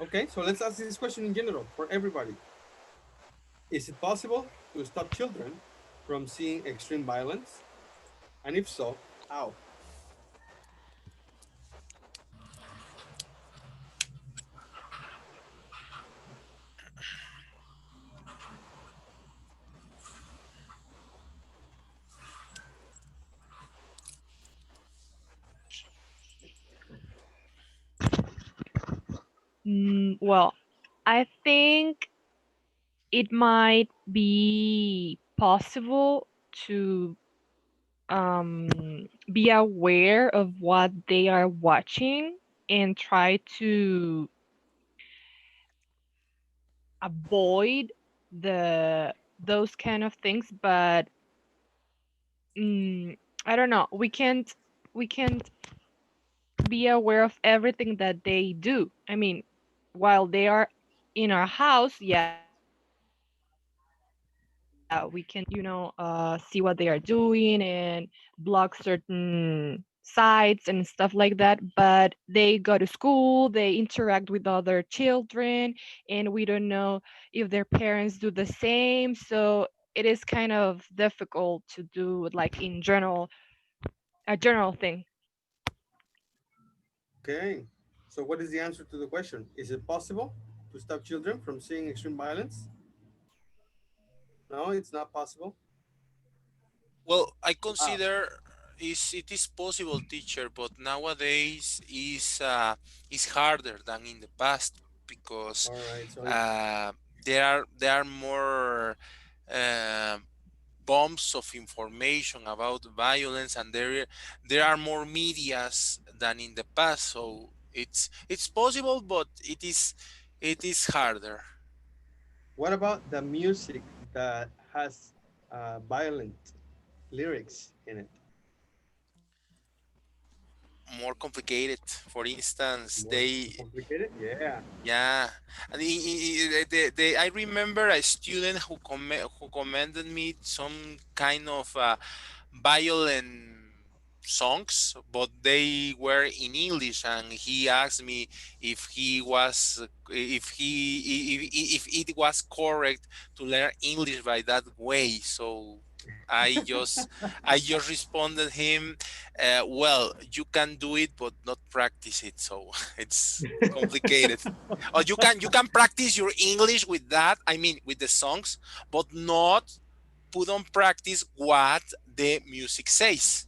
Okay. So let's ask this question in general for everybody. Is it possible to stop children from seeing extreme violence? And if so, how? Well, I think it might be possible to be aware of what they are watching and try to avoid the those kind of things, but I don't know, we can't be aware of everything that they do. I mean, while they are in our house, yeah, we can see what they are doing and block certain sites and stuff like that. But they go to school, they interact with other children, and we don't know if their parents do the same. So it is kind of difficult to do like in general, a general thing. Okay. So what is the answer to the question? Is it possible to stop children from seeing extreme violence? No, it's not possible. Well, I Wow. consider it is possible, teacher, but nowadays is harder than in the past because All right. So uh, there are more uh, bombs of information about violence, and there are more medias than in the past. So it's possible, but it is harder. what about the music that has violent lyrics in it? More complicated. For instance, More complicated? Yeah. yeah, and I remember a student who commended me some kind of violent songs, but they were in English, and he asked me if it was correct to learn English by that way. So I just I just responded him, well, you can do it, but not practice it. So it's complicated. Or you can practice your English with that. I mean, with the songs, but not put on practice what the music says.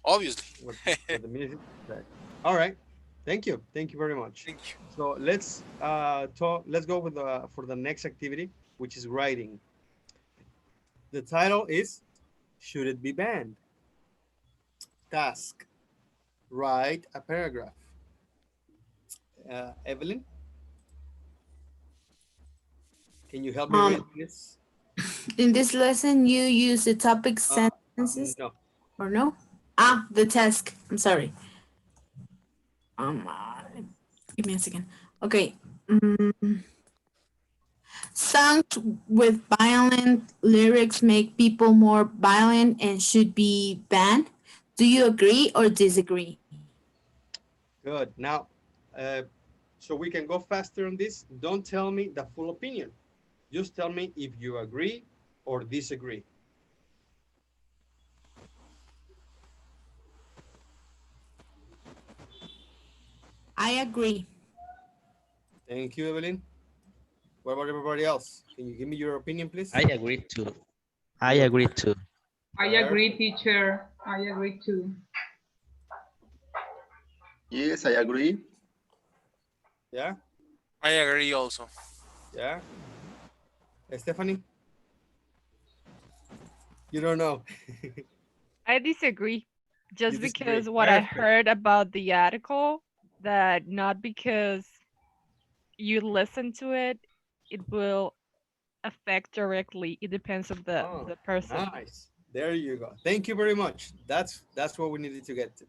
Obviously. What the music says. All right. Thank you very much. Thank you. So let's go with the for the next activity, which is writing. The title is Should It Be Banned? Task: write a paragraph. Evelyn, can you help me read Um, this? in this lesson, you use the topic Uh, sentences no, or no? no. Ah, the task. I'm sorry. Um, uh, give me a second. Okay. Songs with violent lyrics make people more violent and should be banned. Do you agree or disagree? Good. Now, uh, so we can go faster on this. Don't tell me the full opinion. Just tell me if you agree or disagree. I agree. Thank you, Evelyn. What about everybody else? Can you give me your opinion, I please? agree too. I You agree. agree too. I agree, Perfect. teacher. I agree too. Yes, I agree. Yeah, I agree also. yeah. Stephanie, you don't know. I disagree. You Just disagree. because what I Perfect. heard about the article, that not because you listen to it, it will affect directly. It depends of Oh, the person. nice. There you go. Thank you very much. That's what we needed to get to.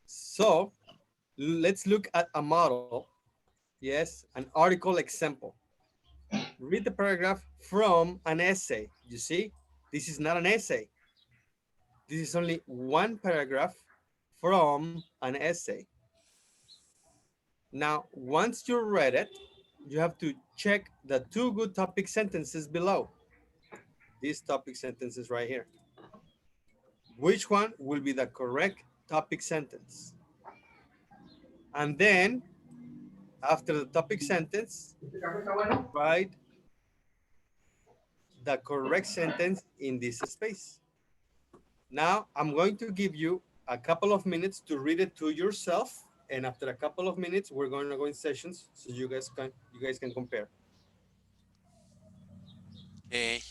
So let's look at a model. Yes, an article example. Read the paragraph from an essay. You see, this is not an essay. This is only one paragraph from an essay. Now, once you read it, you have to check the two good topic sentences below. These topic sentences right here. Which one will be the correct topic sentence? And then, after the topic sentence, write the correct sentence in this space. Now, I'm going to give you a couple of minutes to read it to yourself. And after a couple of minutes, we're going to go in sessions so you guys can compare. Okay.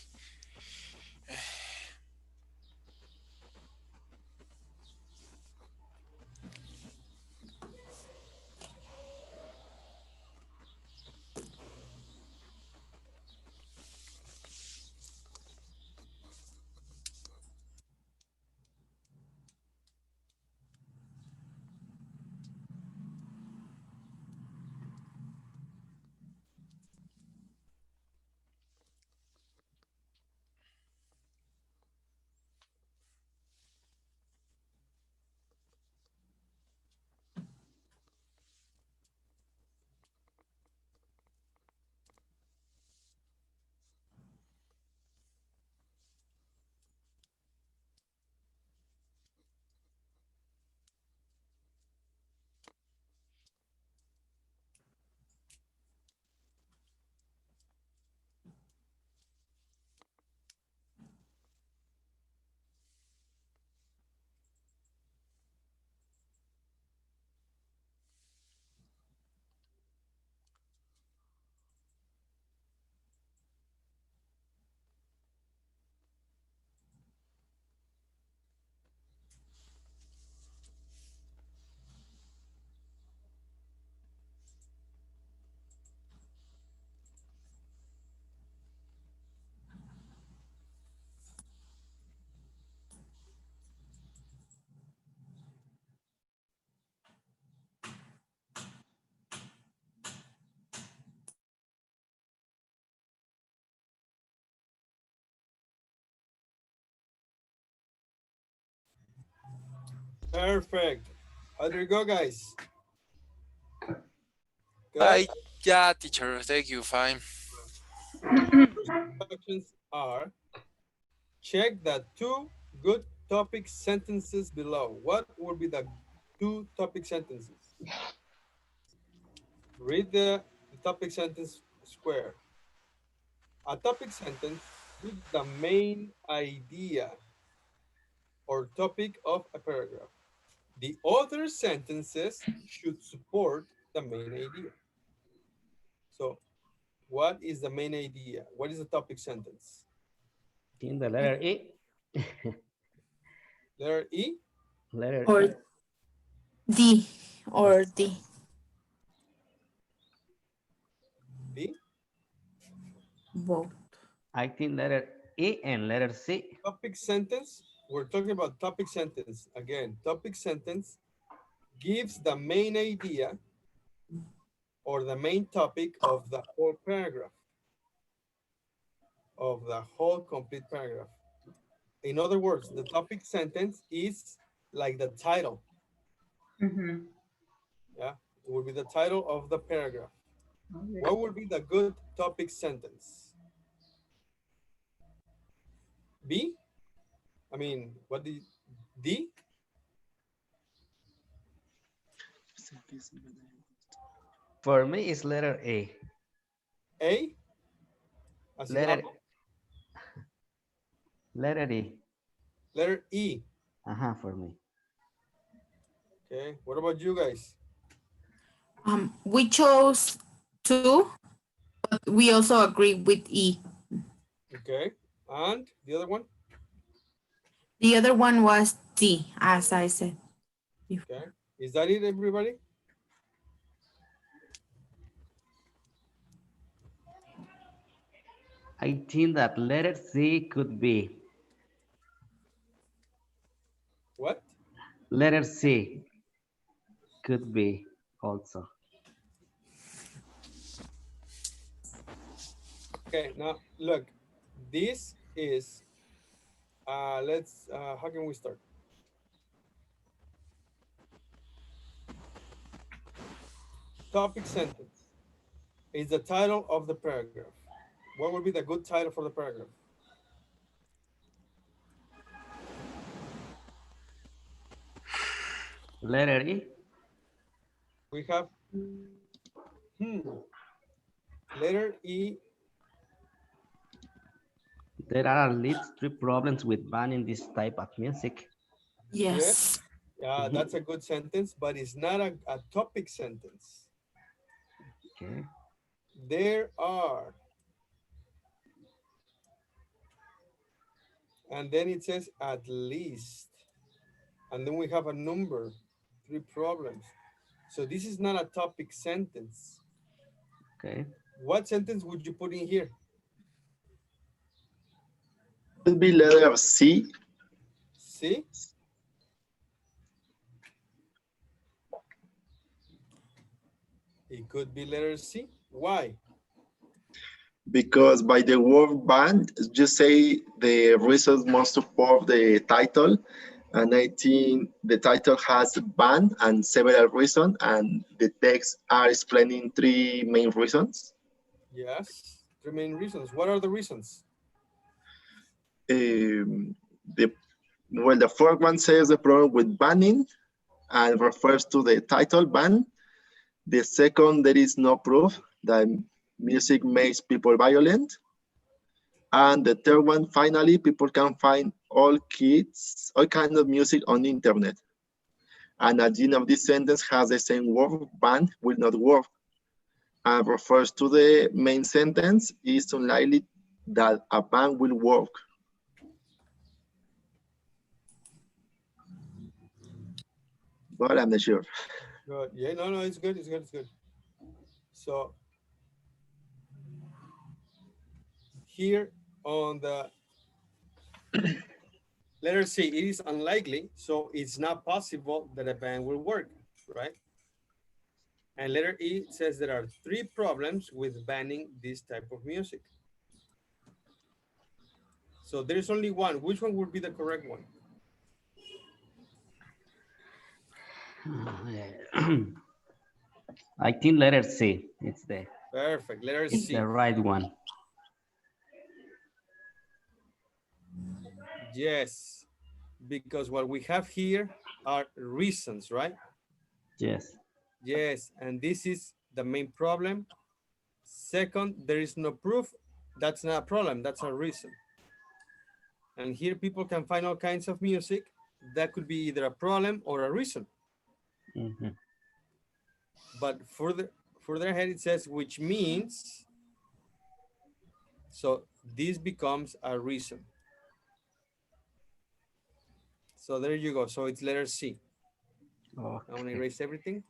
Perfect. How do you go, guys? Good. I Yeah, teacher. Thank you. Fine. First instructions are check the two good topic sentences below. What would be the two topic sentences? Read the topic sentence square. A topic sentence gives the main idea or topic of a paragraph. The other sentences should support the main idea. So what is the main idea? What is the topic sentence? In the letter E. Letter E, Letter Or E. D. Or D. B, Both. I think letter E and letter C. topic sentence. We're talking about topic sentence. Again, topic sentence gives the main idea or the main topic of the whole paragraph, of the whole complete paragraph. In other words, the topic sentence is like the title. Mhm. Yeah, it will be the title of the paragraph. Okay. What would be the good topic sentence? B? I mean, what the D? For me, it's letter A. A? As in Letter apple? letter E. Letter E. For me. Okay, what about you guys? We chose two, but we also agree with E. Okay, and the other one? The other one was D, as I said before. Okay, is that it, everybody? I think that letter C could be. What? Letter C could be also. Okay, now look, this is, how can we start? Topic sentence is the title of the paragraph. What would be the good title for the paragraph? Letter E. We have, letter E. There are at least 3 problems with banning this type of music. Yeah, Yes. that's a good sentence, but it's not a topic sentence. Okay. There are, and then it says at least, and then we have a number, 3 problems. So this is not a topic sentence. Okay. What sentence would you put in here? Could be letter C. See? It could be letter C. Why? Because by the word ban, you say the reasons must support the title. And I think the title has ban and several reasons, and the text are explaining 3 main reasons. Yes, 3 main reasons. What are the reasons? Um, the the first one says the problem with banning and refers to the title ban. The second, there is no proof that music makes people violent. And the third one, finally, people can find all kinds of music on the internet. And at the end of this sentence has the same word, ban will not work, and refers to the main sentence. It's unlikely that a ban will work. But I'm not sure. Good. Yeah, no, it's good, it's good, it's good. So here on the letter C, it is unlikely, so it's not possible that a ban will work, right? And letter E says there are 3 problems with banning this type of music. So there is only one. Which one would be the correct one? I think letter C. Perfect. Letter It's C. the right one. Yes, because what we have here are reasons, right? Yes. Yes, and this is the main problem. Second, there is no proof. That's not a problem, that's a reason. And here people can find all kinds of music. that could be either a problem or a reason. Mhm. But further ahead it says which means, so this becomes a reason. So there you go. So it's letter C. I want to Okay. erase everything,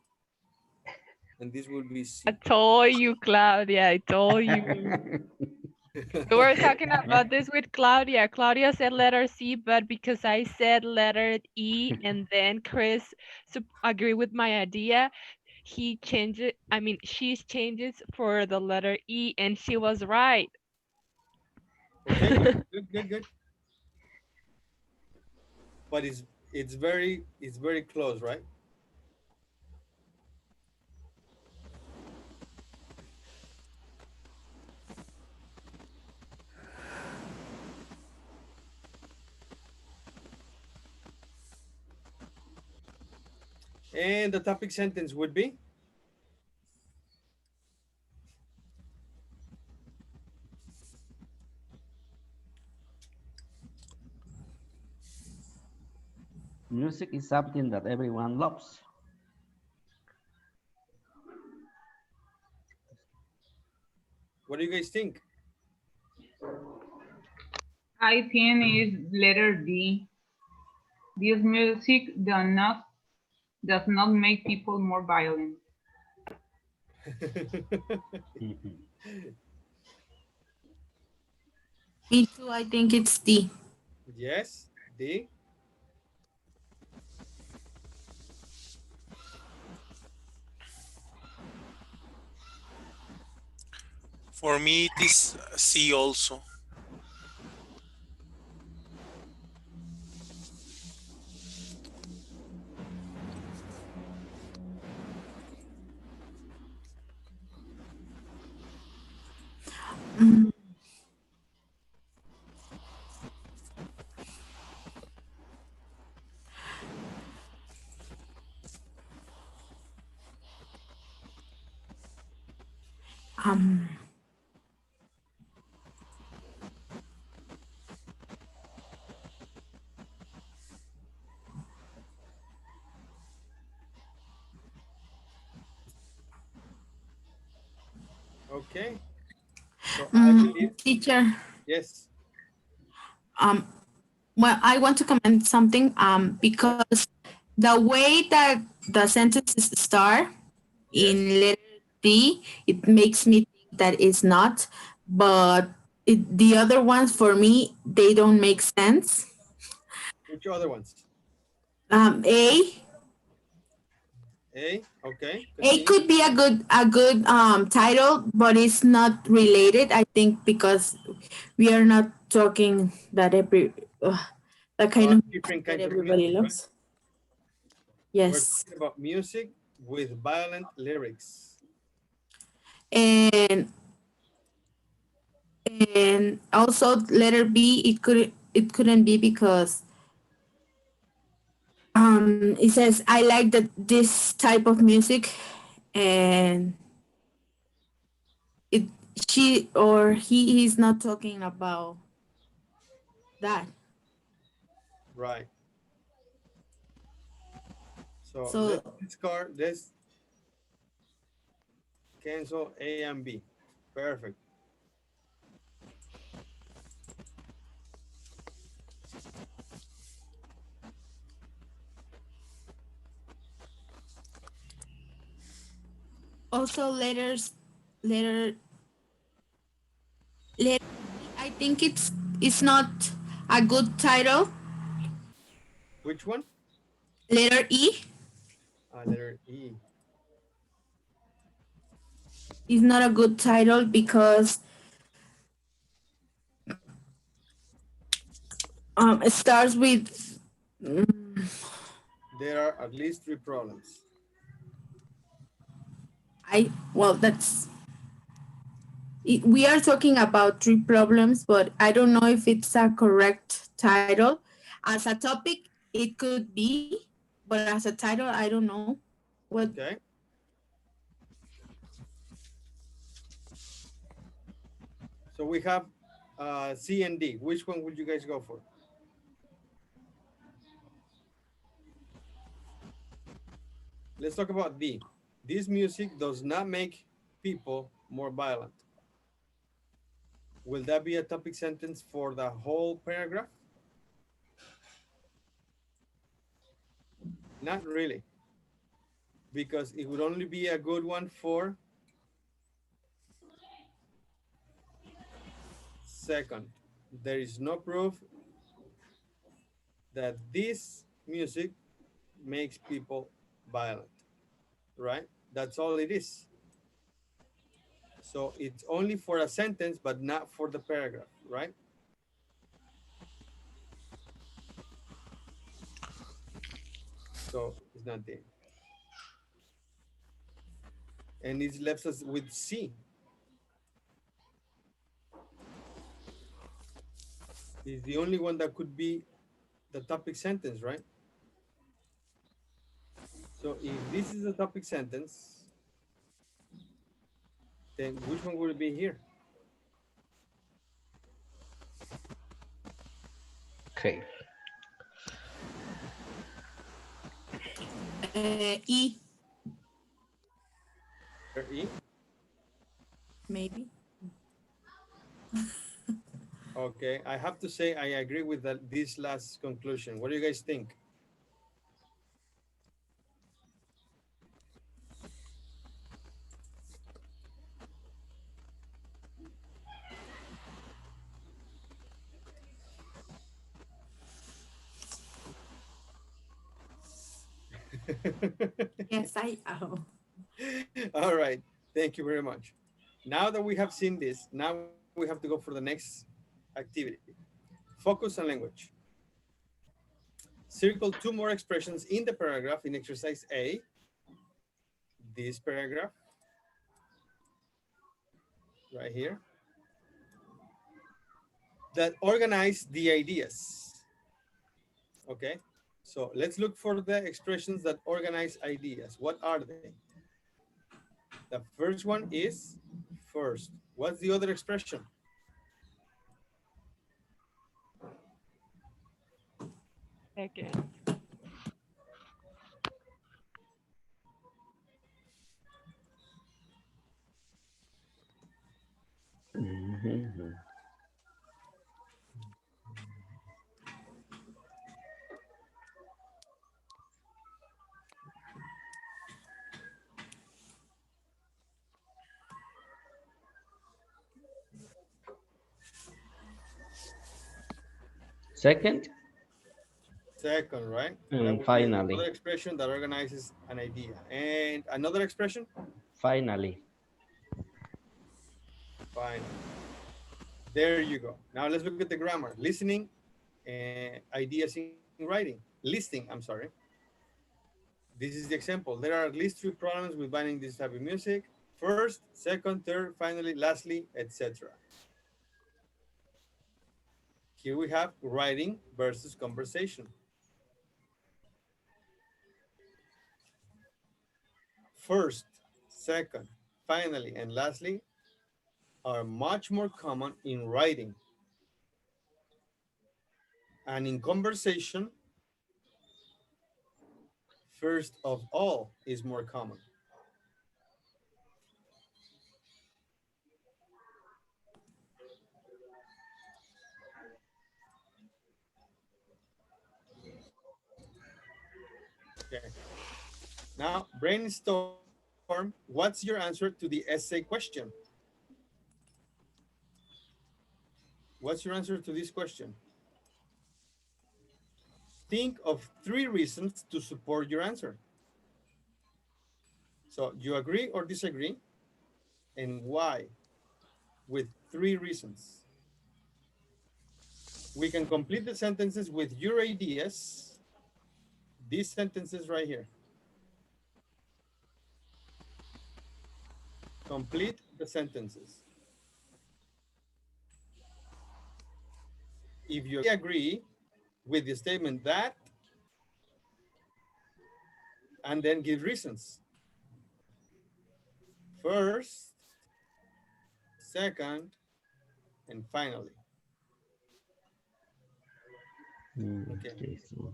and this will be I C. told you, Claudia. I told you. We were talking about this with Claudia. Claudia said letter C, but because I said letter E and then Chris agreed with my idea, he changed it. I mean, she changes for the letter E, and she was right. Okay, good, good, good, good. But it's very close, right? And the topic sentence would be, Music is something that everyone loves. what do you guys think? I think is letter D. This music does not make people more violent. Mhm. Me too. I think it's D. Yes, D. For me, it is C also. Mm, um. Okay. So I believe Teacher. yes. Um. Well, I want to comment something. Sure. Because the way that the sentences start Yes. in letter D, it makes me think that it's not. But the other ones, for me, they don't make sense. Which other ones? A A. Okay. A Continue. could be a good title, but it's not related. I think because we are not talking that kind of music Different that kinds of everybody music, right? loves. We're Yes, talking about music with violent lyrics. and also letter B, it couldn't be because it says I like that this type of music, and it she or he is not talking about that. Right. So let's So discard, let's cancel A and B. Perfect. also letter letter E, I think it's not a good title. Which one? Letter E Letter E. is not a good title because it starts with There are at least three problems. I well that's we are talking about three problems, but I don't know if it's a correct title. As a topic, it could be, but as a title, I don't know. What Okay. So we have C and D. Which one would you guys go for? Let's talk about D. This music does not make people more violent. Will that be a topic sentence for the whole paragraph? Not really, because it would only be a good one for second. There is no proof that this music makes people violent, right? That's all it is. So it's only for a sentence, but not for the paragraph, right? So it's not there. And it left us with C. Is the only one that could be the topic sentence, right? So if this is a topic sentence, then which one would it be here? Okay. E, Letter E. maybe. Okay, I have to say I agree with this last conclusion. What do you guys think? Yes, I know. All right, thank you very much. Now that we have seen this, now we have to go for the next activity. Focus on language. Circle two more expressions in the paragraph in exercise A, this paragraph right here, that organize the ideas. Okay, so let's look for the expressions that organize ideas. What are they? The first one is first. What's the other expression? Second. Mhm. Second Second, right? That and would be another finally. expression that organizes an idea. And another expression? Finally. Finally. There you go. Now let's look at the grammar. Listening, ideas in writing. Listing, I'm sorry. This is the example. There are at least three problems with binding this type of music. First, second, third, finally, lastly, etc. Here we have writing versus conversation. First, second, finally, and lastly are much more common in writing. And in conversation, first of all is more common. Okay. Now, brainstorm. What's your answer to the essay question? What's your answer to this question? Think of three reasons to support your answer. So, you agree or disagree, and why? With three reasons. We can complete the sentences with your ideas. These sentences right here. Complete the sentences. If you agree with the statement that, and then give reasons. First, second, and finally. Okay. Okay, so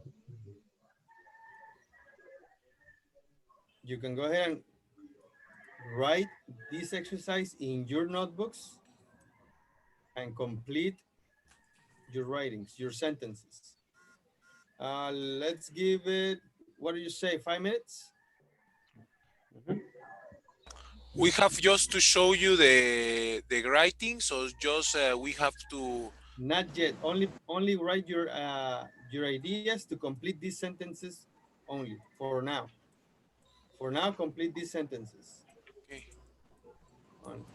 You can go ahead and write this exercise in your notebooks and complete your writings, your sentences. Let's give it, what do you say, 5 minutes? Mhm. We have just to show you the writing, so just we have to. Not yet. Only write your ideas to complete these sentences only for now. For now, complete these sentences. Okay. On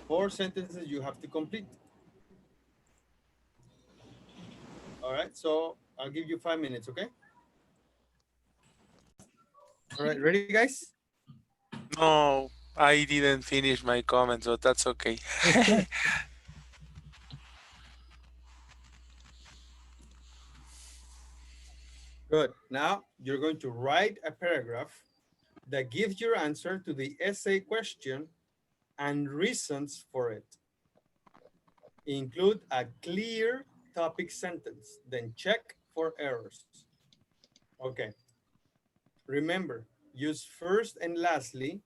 4 sentences you have to complete. All right. So I'll give you 5 minutes. Okay. All right. Ready, guys? No, I didn't finish my comment, so that's okay. Good. Now you're going to write a paragraph that gives your answer to the essay question and reasons for it. Include a clear topic sentence, then check for errors. Okay. Remember, use first and lastly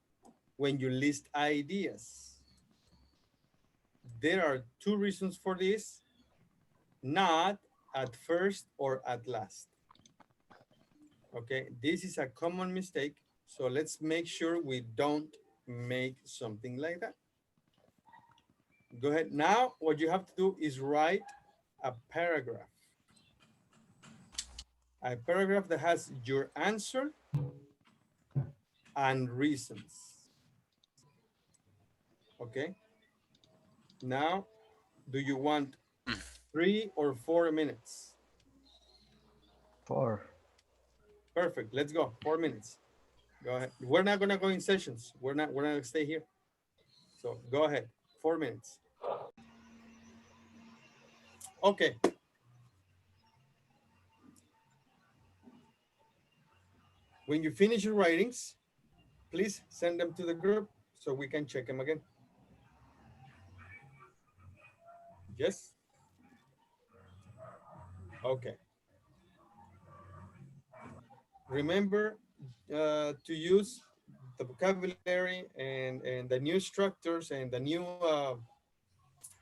when you list ideas. There are two reasons for this, not at first or at last. Okay, this is a common mistake, so let's make sure we don't make something like that. Go ahead. Now, what you have to do is write a paragraph. A paragraph that has your answer and reasons. Okay. Now, do you want 3 or 4 minutes? 4. Perfect. Let's go. 4 minutes. Go ahead. We're not gonna go in sessions. We're not gonna stay here. So go ahead. 4 minutes. Okay. When you finish your writings, please send them to the group so we can check them again. Yes? Okay. Remember to use the vocabulary and the new structures and the new,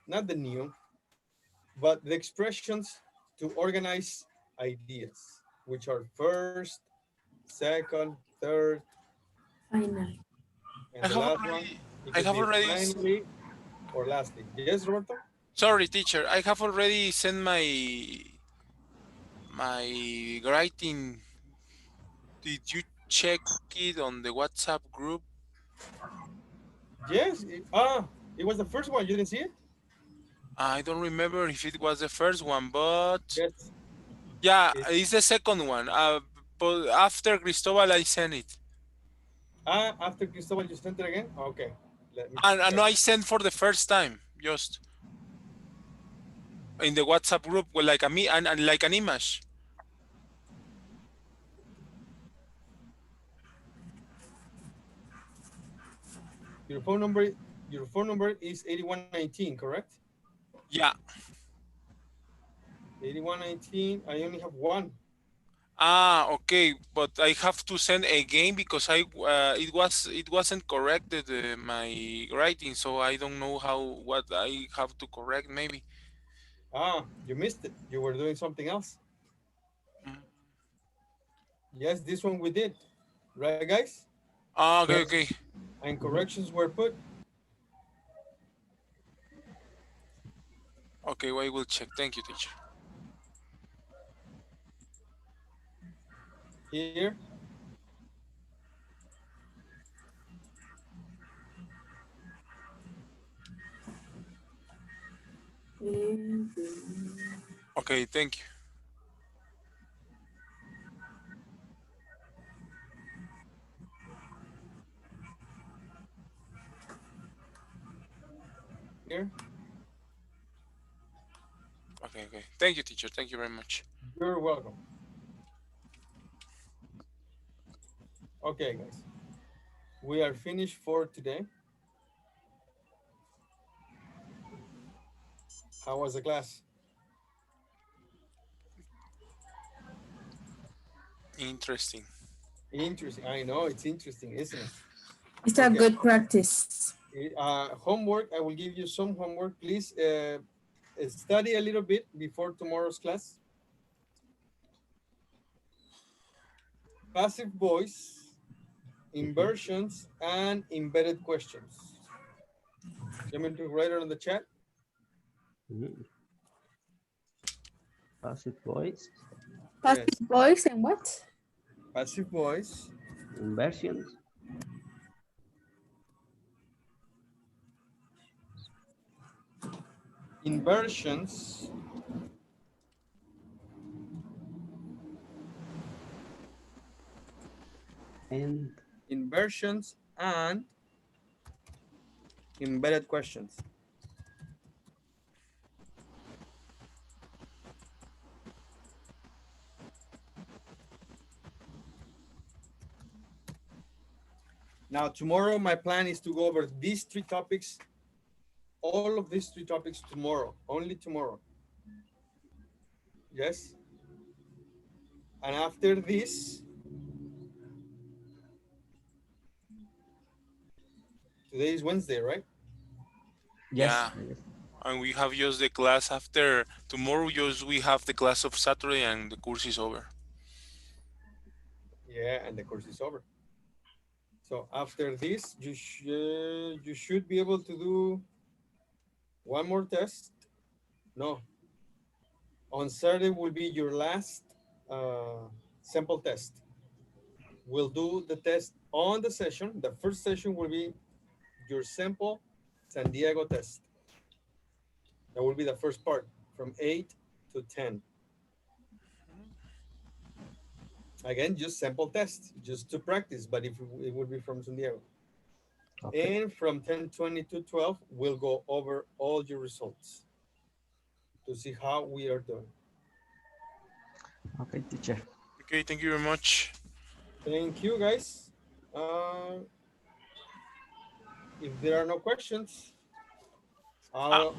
not the new, but the expressions to organize ideas, which are first, second, third, Final. and I the have last one, already. it I could have be already. finally or lastly. Yes, Roberto? Sorry, teacher. I have already sent my writing. Did you check it on the WhatsApp group? Yes. It was the first one. You didn't see it? I don't remember if it was the first one, but Yes. yeah, It, it's the second one. But after Cristobal, I sent it, after Cristobal, you sent it again? Okay. Let me and check. I sent for the first time, just in the WhatsApp group, with like a me and like an image. Your phone number, your phone number is 8119, correct? Yeah. 8119. I only have one. Ah, okay, but I have to send again because it wasn't corrected my writing, so I don't know how what I have to correct maybe. You missed it. You were doing something else. Mm. Yes, this one we did. Right, guys? Ah, okay, Correct. okay, And Mhm. corrections were put okay. Well, I will check. Thank you, teacher. here. Okay, thank you. Here. Okay, okay. Thank you, teacher. Thank you very much. You're welcome. Okay, guys. We are finished for today. How was the class? Interesting. Interesting. I know it's interesting, isn't it? It's a Okay. good practice. Homework. I will give you some homework. Please study a little bit before tomorrow's class. Passive voice, Mhm. inversions, and embedded questions. You want me to write it on the chat? Mhm. Passive voice, Passive Yes. voice and what? Passive voice, inversions, inversions, and inversions, and embedded questions. Now, tomorrow, my plan is to go over these three topics, all of these three topics tomorrow, only tomorrow. Yes. And after this, today is Wednesday, right? yes, Yeah, yes. and we have just the class after tomorrow. Just we have the class of Saturday, and the course is over. Yeah, and the course is over. So after this, you should be able to do one more test. No, on Saturday will be your last sample test. We'll do the test on the session. The first session will be your sample San Diego test. That will be the first part from 8 to 10. Again, just sample test, just to practice, but if it would be from San Diego. Okay, And from 10:20 to 12, we'll go over all your results to see how we are doing. okay, teacher. Okay, thank you very much. Thank you, guys. If there are no questions, Uh,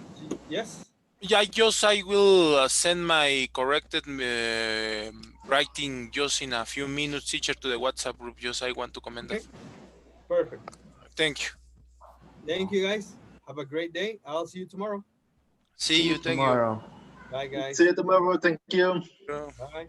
yes. yeah, just I will send my corrected writing just in a few minutes, teacher, to the WhatsApp group. Just I want to comment that. Okay, perfect. Thank you. Thank you, guys. Have a great day. I'll see you tomorrow. See See you. you Thank you. tomorrow. Bye, See guys. you tomorrow. Thank you. Uh, Bye.